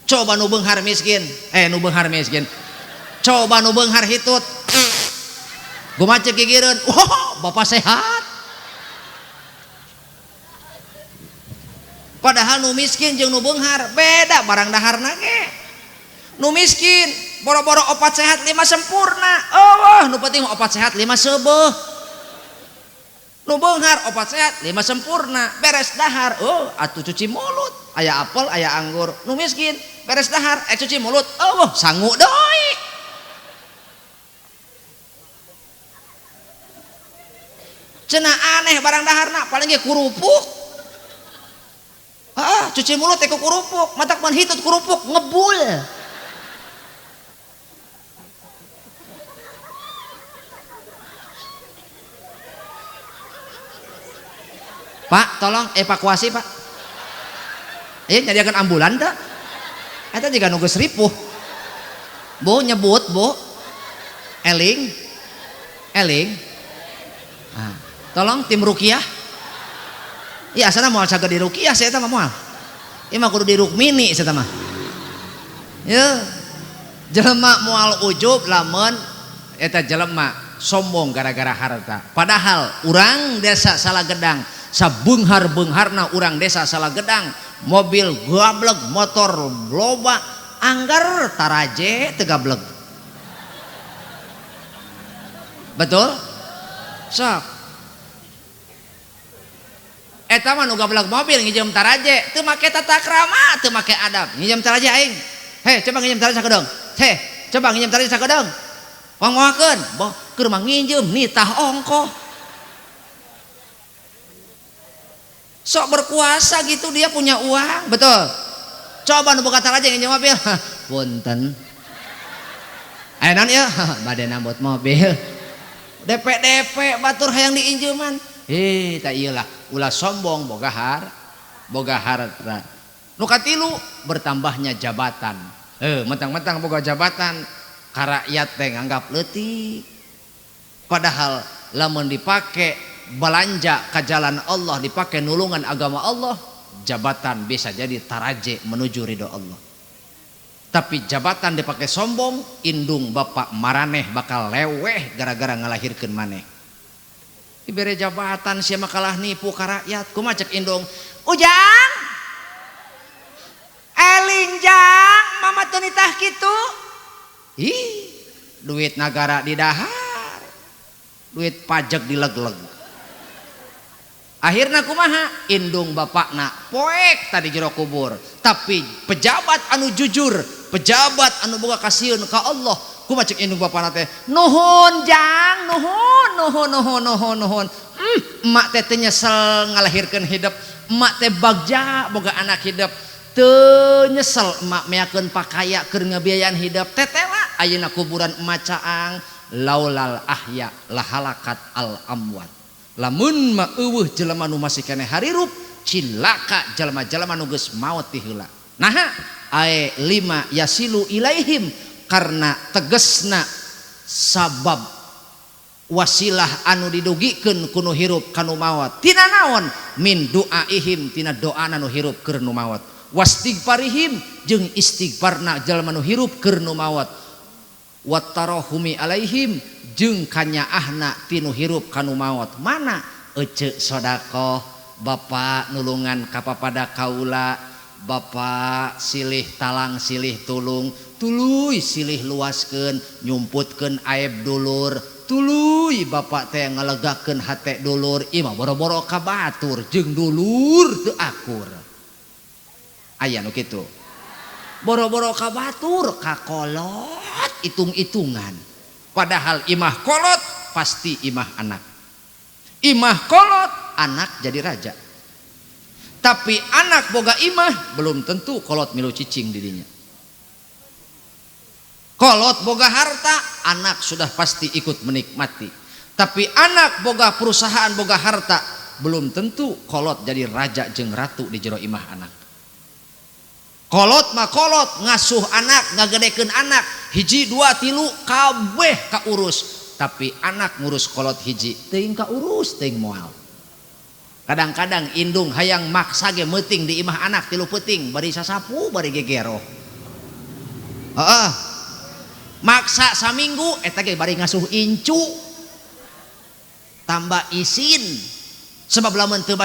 S1: Coba nu beunghar miskin. Coba nu beunghar hitut. Gue macet gigireun, bapak sehat. Padahal nu miskin jeung nu beunghar beda barang daharna ge. Nu miskin boro-boro opat sehat 5 sempurna. Nu penting opat sehat 5 seubeuh. Nu beunghar opat sehat 5 sempurna, beres dahar. Atuh cuci mulut, aya apel, aya anggur. Nu miskin beres dahar, cuci mulut. Sangu deui. Cenah aneh barang daharna paling ge kurupuk. Cuci mulut teh ku kurupuk, matak mun hitut kurupuk ngebul. Pak, tolong evakuasi, Pak. Nyadiakeun ambulan teh. Eta jiga nu geus ripuh. Bu nyebut, Bu. Eling. Tolong tim rukiah. Iya asana moal cager di rukiah saya mah moal. Ieu mah kudu di rukmini saya mah. Ya. Jelema moal ujub lamun eta jelema sombong gara-gara harta. Padahal urang desa Salagedang sabeunghar-beungharna urang desa Salagedang mobil gablek motor loba anggar taraje teu gablek. Betul? Sok eta mah nu gablek mobil ngijem taraje teu make tata krama teu make adab ngijem taraje aing coba ngijem taraje sakedeung coba ngijem taraje sakedeung pangoakeun boh keur mah ngijem nitah ongkoh sok berkuasa gitu dia punya uang betul coba nu boga taraje ngijem mobil punten non ya bade nambut mobil DP batur hayang diinjeman tak iyalah ulah sombong boga harta nu katilu bertambahnya jabatan mentang-mentang boga jabatan ka rakyat teh nganggap leutik padahal lamun dipake belanja ka jalan Allah dipake nulungan agama Allah jabatan bisa jadi taraje menuju ridho Allah tapi jabatan dipakai sombong indung bapak maraneh bakal leweh gara-gara ngalahirkeun maneh dibere jabatan sia makalah nipu ka rakyat kumaha cek indung ujang elingjang mama teu nitah kitu duit nagara didahar duit pajak dilegleg akhirna kumaha indung bapakna poek tadi jero kubur tapi pejabat anu jujur pejabat anu boga kasieun ka Allah kumaha cek indung bapakna teh nuhun jang nuhun emak teh teu nyesel ngalahirkeun hidup emak teh bagja boga anak hidup teu nyesel emak meakeun pakaya keur ngabiayaan hidup tetela ayeuna kuburan emak caang laulal ahya lahalakat al amwat lamun mah eueuh jelema nu masih keneh harirup cilaka jelema-jelema nu geus maot ti heula naha ae 5 yasilu ilaihim karena tegesna sabab wasilah anu didugikeun ku nu hirup kanu maot tina naon min duaihim tina doana nu hirup keur nu maot wastighfarihim jeung istighfarna jalma nu hirup keur nu maot wattarahumi alaihim jeung kanyaahna tinu hirup kanu maot mana ece sodaqoh bapa nulungan ka papada kaula bapa silih talang silih tulung tuluy silih luaskeun nyumputkeun aib dulur tuluy bapak teh ngalegakeun hate dulur imah boro-boro ka batur jeung dulur teu akur aya nu kitu boro-boro ka batur ka kolot hitung-hitungan padahal imah kolot pasti imah anak imah kolot anak jadi raja tapi anak boga imah belum tentu kolot milu cicing dirinya kolot boga harta anak sudah pasti ikut menikmati tapi anak boga perusahaan boga harta belum tentu kolot jadi raja jeung ratu di jero imah anak kolot mah kolot ngasuh anak ngagedekeun anak hiji dua tilu kabeh kaurus tapi anak ngurus kolot hiji teuing kaurus teuing moal kadang-kadang indung hayang maksa ge meuting di imah anak tilu peuting bari sasapu bari gegero maksa saminggu eta ge bari ngasuh incu tambah isin sebab lamun teu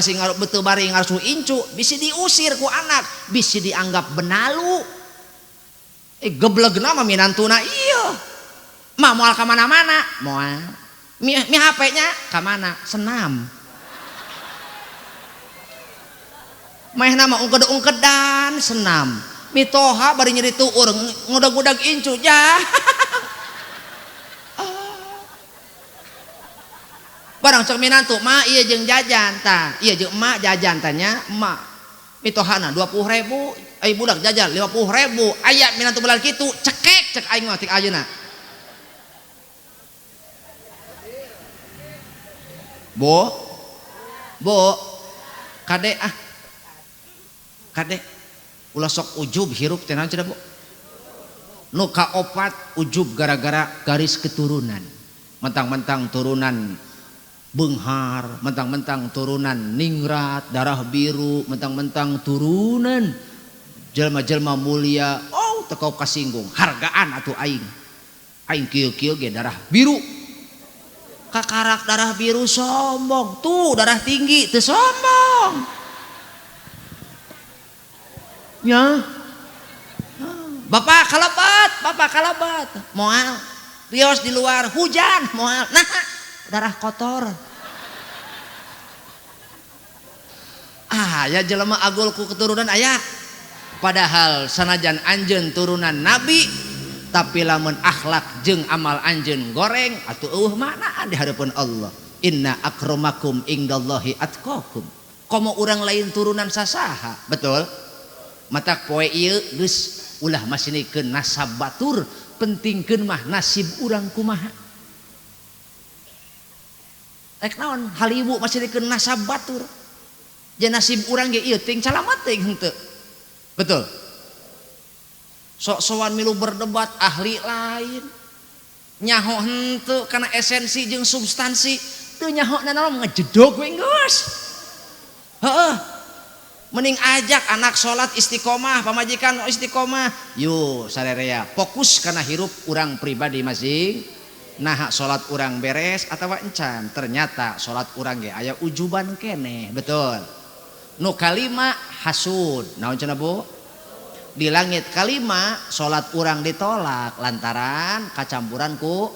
S1: bari ngasuh incu bisi diusir ku anak bisi dianggap benalu geblegna mah minantuna ieu mah moal ka mana-mana moal mi HP-nya ka mana senam mehna mah ungked-ungkedan senam mitoha bari nyeri tuur ngudag-udag incu jah barang cek minantu ma iya jeung jajan tah iya jeung emak jajan tanya emak mitohana 20.000 ai budak jajan 50.000 aya minantu belar kitu cekek cek aing mah tik ayeuna bo kade kade ulah sok ujub hirup teh naon cenah bu nu kaopat ujub gara-gara garis keturunan mentang-mentang turunan Beunghar mentang-mentang turunan ningrat darah biru mentang-mentang turunan jelma-jelma mulia tekau kasinggung hargaan atuh aing kieu-kieu ge darah biru kakarak darah biru sombong tuh darah tinggi teu sombong nya bapak kalabat moal rios di luar hujan moal nah darah kotor Ya jelema agul ku keturunan aya. Padahal sanajan anjeun turunan nabi, tapi lamun akhlak jeung amal anjeun goreng atuh mana di hadapan Allah. Inna akramakum indallahi atqakum. Komo urang lain turunan sasaha, betul? Mata poe ieu geus ulah masinikeun nasab batur, pentingkeun mah nasib urang kumaha. Rek naon haliwu masinikeun nasab batur. Jeung nasib urang ge ieu ting salamet teuing henteu. Betul? Sok-sokan milu berdebat ahli lain. Nyaho henteu kana esensi jeung substansi, teu nyaho naon ngejedog we geus. Heeh. Mending ajak anak sholat istiqomah, pamajikan istiqomah. Yuk sarerea fokus karena hirup urang pribadi masing. Nah sholat urang beres atau encan. Ternyata sholat urang ge aya ujuban kene, betul. Nu kalima hasud. Naon cenah Bu? Di langit kalima sholat urang ditolak lantaran kacampuran ku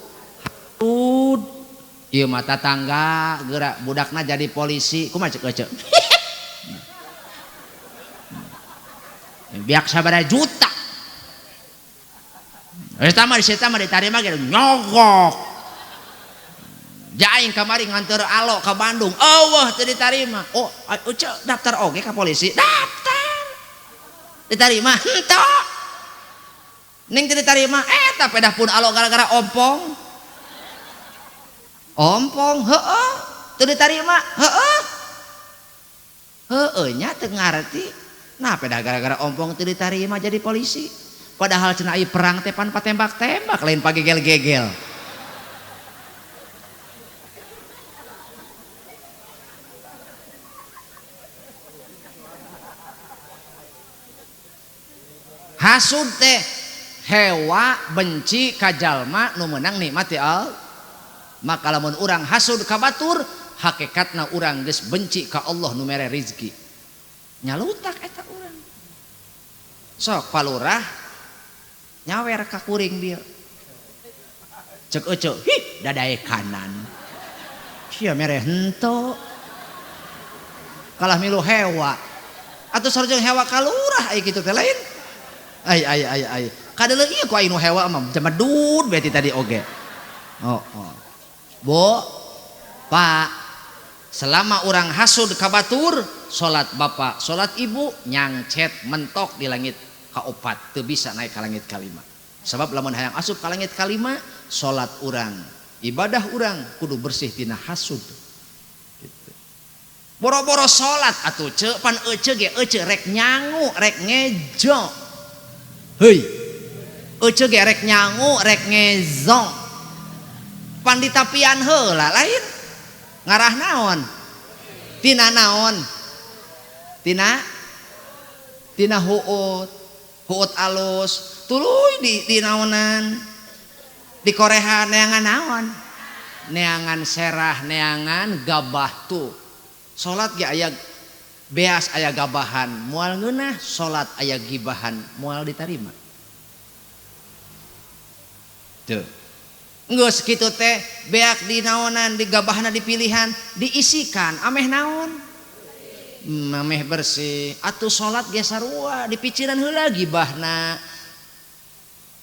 S1: hasud. Ieu mah tatangga geura budakna jadi polisi. Kumaha ceuk eceuk? Biak sabaraha juta. Eta mah ditarima ge nyogok. Jaing kamari nganter alo ka Bandung. Eueuh teu ditarima. Oh, daftar oge ka polisi. Daftar. Ditarima henteu. Ning teu ditarima eta pedah pun alo gara-gara ompong. Ompong heeh. Teu ditarima heeh. Heeh nya teu ngarti. Nah pedah gara-gara ompong teu ditarima jadi polisi. Padahal cenah ieu perang teh pan patembak-tembak lain pagegel-gegel. Hasud teh hewa benci ka jalma nu meunang nikmati Allah. Maka lamun urang hasud ka batur, hakikatna urang geus benci ka Allah nu mere rezeki. Nyalutak eta urang. Sok palurah nyawer ka kuring dia. Cek ece, dadae kanan. Sia mere henteu. Kalah milu hewa. Atuh sareng hewa kalurah aya kitu teh lain. Ai. Kadeuleung ieu ku anu hewa mah jamadud beti tadi oge. Oh. Bu, Pak, selama orang hasud ka batur, salat bapak, salat ibu nyangcet mentok di langit kaopat, teu bisa naik ka langit kalima. Sebab lamun hayang asup ka langit kalima, salat urang, ibadah urang kudu bersih tina hasud. Gitu. Boro-boro salat atuh ceuk pan ece ge ece rek nyangu, rek ngejo. Heuy. Ece ge rek nyangu, rek ngezo. Pan ditapian heula lain. Ngarah naon? Tina naon? Tina huut alus tuluy di naonan di korehan neangan naon? Neangan serah, neangan gabah tuh. Salat ge aya beas aya gabahan, moal ngeunah salat aya gibahan, moal ditarima. Tuh. Geus kitu teh beak di naonan di gabahna dipilihan diisikan ameh naon? Ameh bersih. Atuh salat ge sarua dipiciran heula gibahna,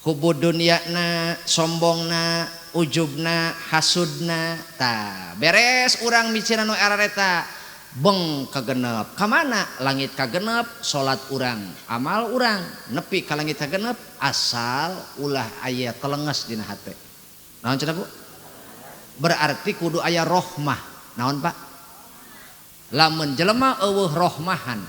S1: hubud dunyana, sombongna, ujubna, hasudna. Tah, beres urang miciran nu arareta beng kagenep. Ka mana? Langit kagenep, salat urang, amal urang nepi ka langit kagenep asal ulah aya telenges dina hate. Naon cenah Bu? Berarti kudu aya rohmah. Naon Pak? Lamun jelema eueuh rohmahan,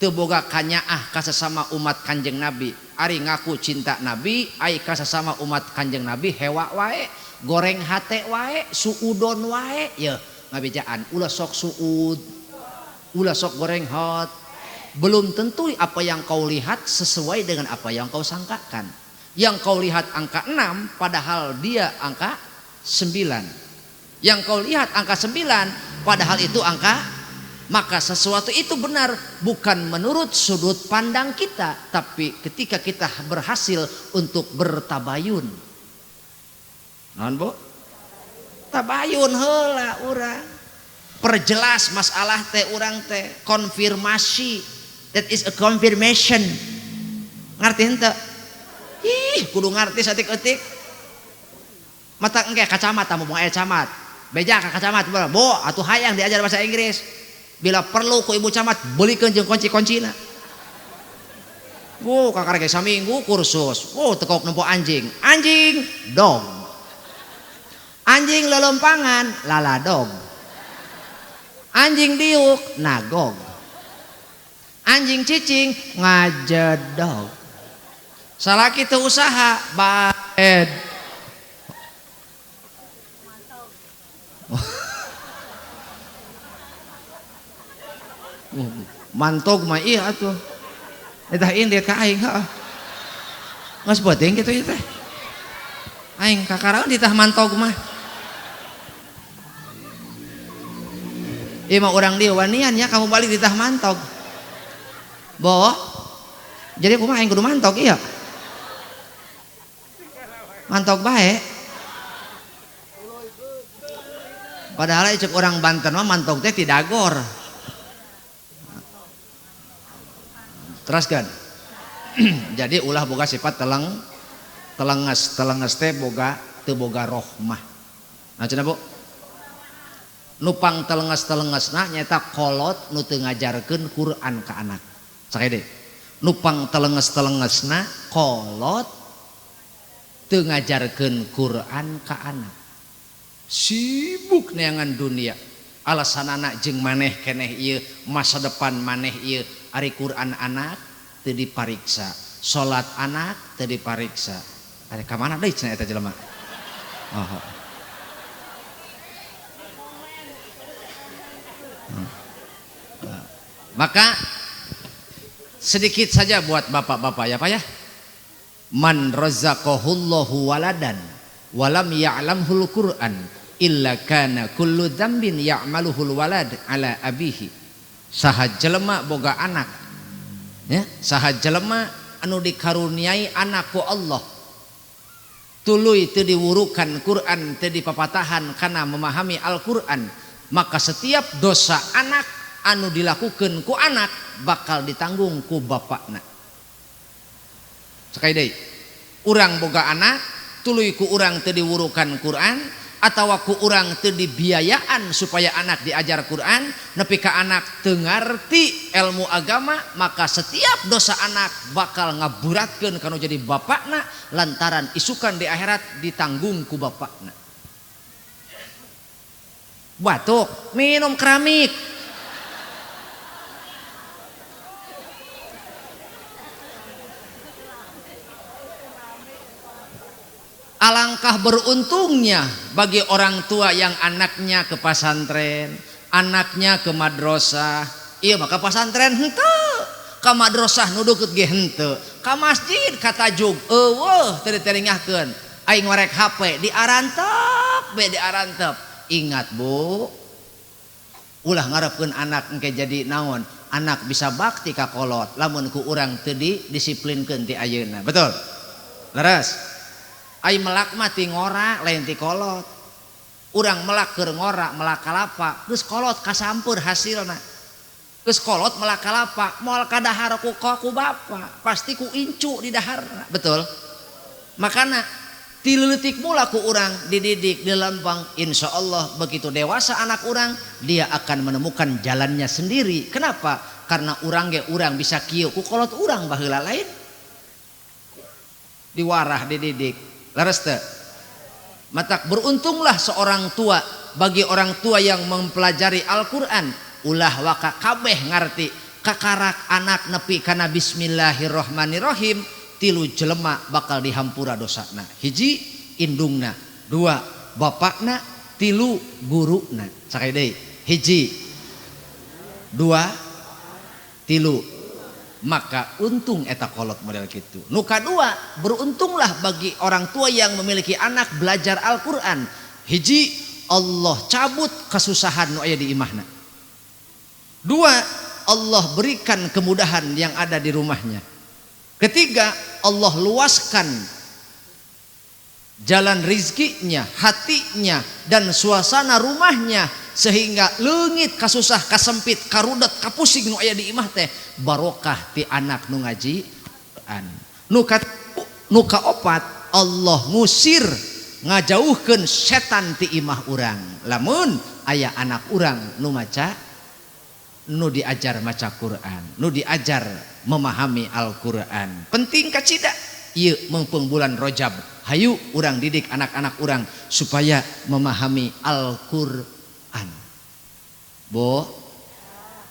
S1: teu boga kanyaah ka sesama umat Kanjeng Nabi, ari ngaku cinta Nabi, ai ka sesama umat Kanjeng Nabi hewa wae, goreng hate wae, suudon wae, yeuh ngabejaan ulah sok suud, ulah sok goreng hot. Belum tentu apa yang kau lihat sesuai dengan apa yang kau sangkakan. Yang kau lihat angka 6 padahal dia angka 9. Yang kau lihat angka 9 padahal itu angka, maka sesuatu itu benar bukan menurut sudut pandang kita, tapi ketika kita berhasil untuk bertabayun. Naon Bu? Tabayun heula urang. perjelas masalah teh urang teh, konfirmasi. That is a confirmation. Ngerti henteu? Ih, kudu ngarti satik-etik. Mata engke kacamata mau aya camat. Beja ka kacamat, bo atuh hayang diajar bahasa Inggris. Bila perlu ku ibu camat beulikeun jeung kunci-kuncina. Bu kakak ge saminggu kursus. Tekok nempo anjing. Anjing dog. Anjing lelempangan lala dog. Anjing diuk nagog. Anjing cicing ngajedog. Salah kitu usaha baed. Mantog mah iya atuh. Eta indit ka aing heuh. Geus beuting kitu ieu teh. Aing kakaraeun ditah mantog mah. Ieu mah urang dieu wanian nya kamu balik ditah mantog. Bo. Jadi kumaha aing kudu mantog ieu. Mantog bae. Padahal cek orang Banten mah mantog teh tidak gor. Teruskan. Jadi ulah boga sifat telenges teh boga teu boga rohmah. Nah cenah Bu. Nupang telenges-telengesna nyaeta kolot nu teu ngajarkeun Quran ka anak. Sakade. Nupang telenges-telengesna kolot teu ngajarkeun Quran ka anak. Sibuk neangan dunia. Alasanana jeung maneh keneh ieu masa depan maneh ieu ari Quran anak teu dipariksa, salat anak teu dipariksa. Ari ka mana deui cenah eta jelema? Oh. Maka sedikit saja buat bapak-bapak ya Pak ya. Man razaqahullahu waladan walam ya'lamhul Qur'an illa kana kullu dzambin ya'maluhul walad ala abihi. Saha jelema boga anak ya, saha jelema anu dikaruniai anak ku Allah tuluy teu diwurukan Quran teu dipapatahan kana memahami Al-Qur'an, maka setiap dosa anak anu dilakukeun ku anak bakal ditanggung ku bapakna. Sekali deui, urang boga anak tuluy ku urang teu diwurukan Quran atawa ku urang teu dibiayaan supaya anak diajar Quran, nepi ka anak teu ngarti ilmu agama, maka setiap dosa anak bakal ngaburatkeun kanu jadi bapakna lantaran isukan di akhirat ditanggung ku bapakna. Batuk, minum keramik. Alangkah beruntungnya bagi orang tua yang anaknya ke pesantren, anaknya ke madrasah. Iya maka pesantren henteu, ka madrasah nu deukeut ge henteu, ka masjid ka tajuk eueuh teu diteringakeun. Aing ngorek HP diarantep be diarantep. Ingat Bu, ulah ngarepkeun anak engke jadi naon? Anak bisa bakti ka kolot lamun ku urang teu didisiplinkeun ti ayeuna. Betul? Leres? Ai melak mah ti ngora lain ti kolot. Urang melak keur ngora melak kalapa geus kolot kasampeur hasilna. Geus kolot melak kalapa moal kadahar ku bapa pasti ku incu di daharna. Betul? Makana ti leutik mula ku urang dididik di lempang, insyaallah begitu dewasa anak urang dia akan menemukan jalannya sendiri. Kenapa? Karena urang ge urang bisa kieu ku kolot urang baheula lain. Diwarah dididik. Laras teu? Matak beruntunglah seorang tua bagi orang tua yang mempelajari Al-Qur'an, ulah waka kabeh ngarti kakarak anak nepi kana bismillahirrahmanirrahim, tilu jelema bakal dihampura dosana. Hiji indungna, dua bapakna, tilu guruna. Sakali deui. Hiji, dua, tilu. Maka untung eta kolot model gitu. Nu kadua, beruntunglah bagi orang tua yang memiliki anak belajar Al-Qur'an. Hiji, Allah cabut kesusahan nu aya di imahna. Dua, Allah berikan kemudahan yang ada di rumahnya. Ketiga, Allah luaskan jalan rizkinya, hatinya dan suasana rumahnya sehingga leungit kasusah kasempit karudet kapusing nu aya di imah teh barokah ti anak nu ngaji Quran. Nu kaopat Allah ngusir ngajauhkeun setan ti imah urang lamun aya anak urang nu maca nu diajar maca Quran, nu diajar memahami Al-Quran. Penting kacida ieu meungpeung bulan Rajab, hayu urang didik anak-anak urang supaya memahami Al-Quran. Bo,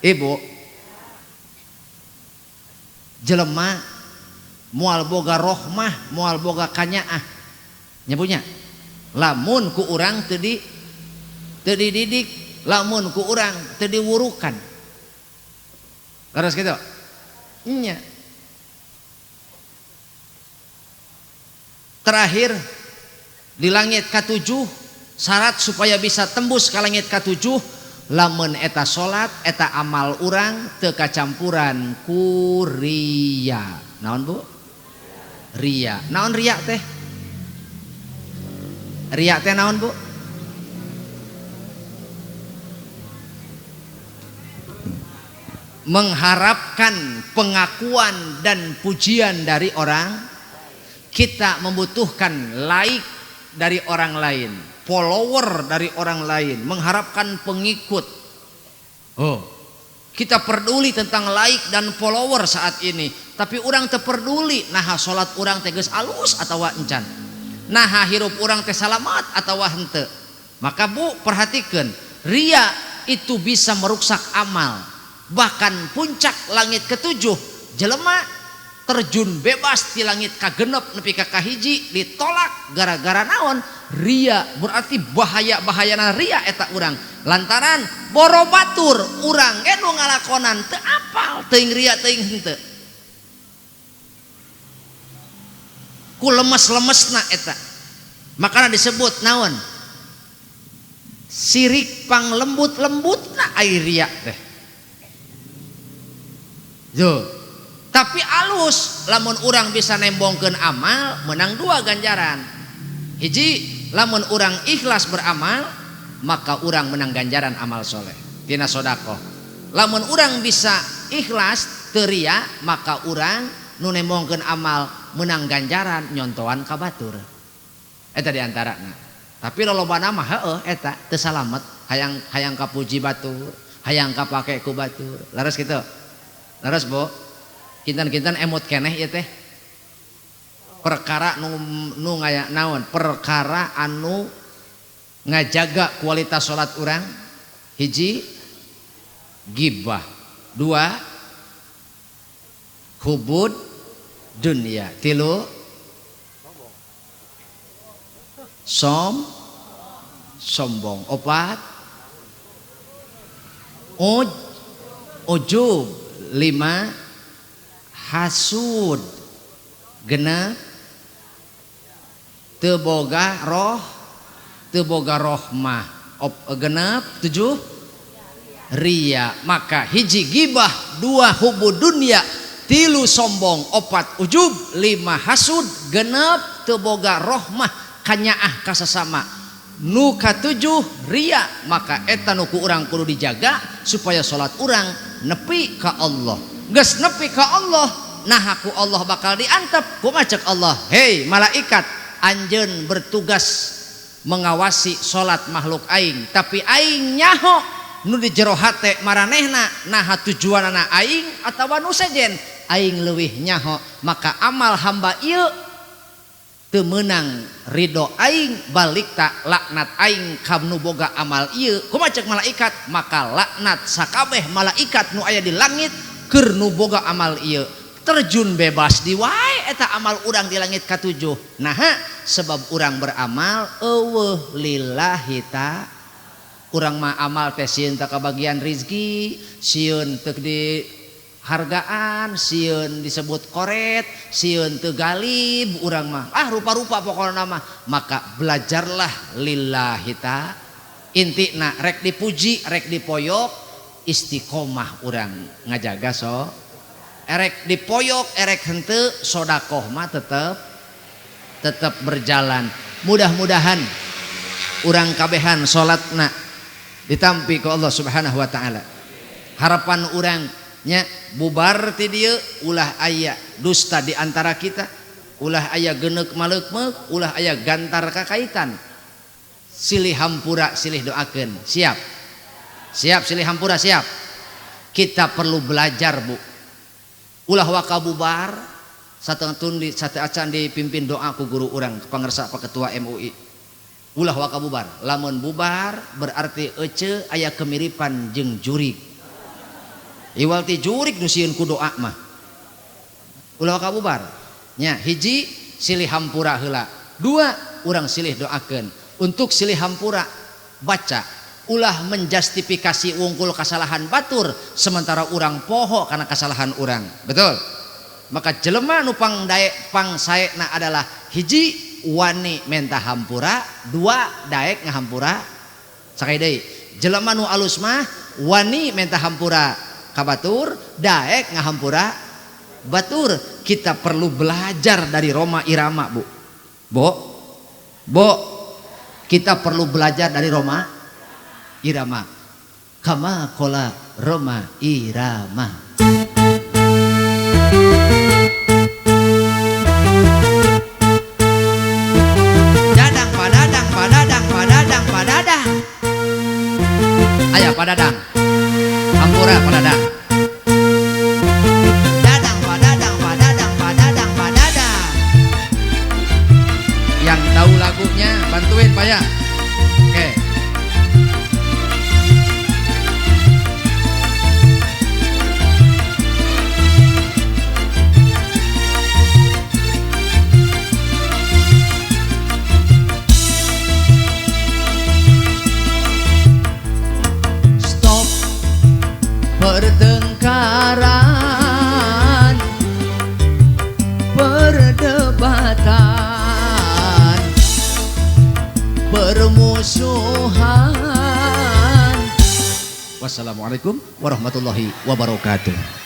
S1: ibu, jelema moal boga rohmah, moal boga kanyaah, nyabunya. Lamun ku urang teu dididik, lamun ku urang teu diwurukan. Terus gitu. Nya. Terakhir di langit ke-7 syarat supaya bisa tembus ke langit ke-7 lamun eta salat eta amal urang teu kacampuran ku riya. Naon Bu? Riya. Naon riya teh? Riya teh naon Bu? Mengharapkan pengakuan dan pujian dari orang. Kita membutuhkan like dari orang lain, follower dari orang lain, mengharapkan pengikut. Oh, kita peduli tentang like dan follower saat ini, tapi orang teu peduli naha salat urang teh geus alus atawa encan, naha hirup urang teh salamat atawa henteu. Maka Bu perhatikan, ria itu bisa merusak amal. Bahkan puncak langit ke-7 jelema terjun bebas di langit kagenep nepi ka kahiji ditolak gara-gara naon? Ria. Berarti bahaya-bahayana ria eta urang. Lantaran boro batur urang ge nu ngalakonan teu apal teuing ria teuing henteu. Ku lemes-lemesna eta. Makana disebut naon? Sirik pang lembut-lembutna ai ria teh. Yo. Tapi alus lamun urang bisa nembongkeun amal menang 2 ganjaran. Hiji, lamun urang ikhlas beramal maka urang menang ganjaran amal soleh tina sodaqoh. Lamun urang bisa ikhlas teu ria maka urang nu nembongkeun amal menang ganjaran nyontoan ka batur. Eta diantarana. Tapi lolobana mah heueuh eta teu salamet, hayang kapuji batur, hayang kapake ku batur. Laras kitu. Laras Bu. Kinten-kinten emot keneh ieu teh. Perkara nu ngaya naon? Perkara anu ngajaga kualitas salat urang. Hiji gibah, 2 hubud dunia, 3 sombong, 4 ujub, 5 hasud, 6 teu boga rohmah, 7 ria. Maka hiji gibah, 2 hubud dunia, 3 sombong, 4 ujub, 5 hasud, 6 teu boga rohmah kanyaah ka sesama. Nu ka-7 ria. Maka eta nu ku urang kudu dijaga supaya salat urang nepi ka Allah. Geus nepi ka Allah, nah aku Allah bakal diantep. Kumaha ceuk Allah? Hei malaikat, anjeun bertugas mengawasi salat makhluk aing, tapi aing nyaho nu di jero hate maranehna, naha tujuanna aing atawa nu sejen aing leuwih nyaho. Maka amal hamba ieu teu meunang ridho aing, balikta laknat aing ka nu boga amal ieu. Kumaha ceuk malaikat? Maka laknat sakabeh malaikat nu aya di langit keur nu boga amal ieu terjun bebas di wae eta amal urang di langit ka-7. Nah, sebab urang beramal eueuh lillahi ta. Urang mah amal teh sieun teu kabagian rezeki, sieun teu di hargaan, sieun disebut koret, sieun teu galib urang mah. Rupa-rupa pokona mah. Maka belajarlah lillahi ta. Intina rek dipuji, rek dipoyok, istiqomah urang ngajaga erek dipoyok erek henteu sodaqoh mah tetep berjalan. Mudah-mudahan urang kabehan salatna ditampi ku Allah Subhanahu wa taala. Harapan urangnya bubar ti dieu ulah aya dusta di antara kita, ulah aya geneuk maleuk-meuk, ulah aya gantar kakaitan. Silih hampura silih doakeun. Siap? Siap silih hampura siap. Kita perlu belajar, Bu. Ulah waka bubar satengtun di sate acan dipimpin doa ku guru urang pangarsa Pak Ketua MUI. Ulah waka bubar. Lamun bubar berarti ece aya kemiripan jeung jurig. Iwal ti jurig nu sieun ku doa mah. Ulah waka bubar. Nya hiji silih hampura heula. Dua urang silih doakeun. Untuk silih hampura baca ulah menjustifikasi wungkul kesalahan batur sementara urang poho karena kesalahan urang. Betul? Maka jelema nu pangsaena adalah hiji wani menta hampura, dua daek ngahampura sakali deui. Jelema nu alus mah wani menta hampura ka batur, daek ngahampura batur. Kita perlu belajar dari Roma Irama, Bu. Bo, kita perlu belajar dari Roma Irama. Kama kola Roma Irama. Dadang padadang padadang padadang padadang. Aya padadang. Hampura padadang. Dadang padadang padadang padadang padadang. Yang tahu lagunya bantuin Pak ya. Oke. Pertengkaran, perdebatan, permusuhan. Wassalamualaikum warahmatullahi wabarakatuh.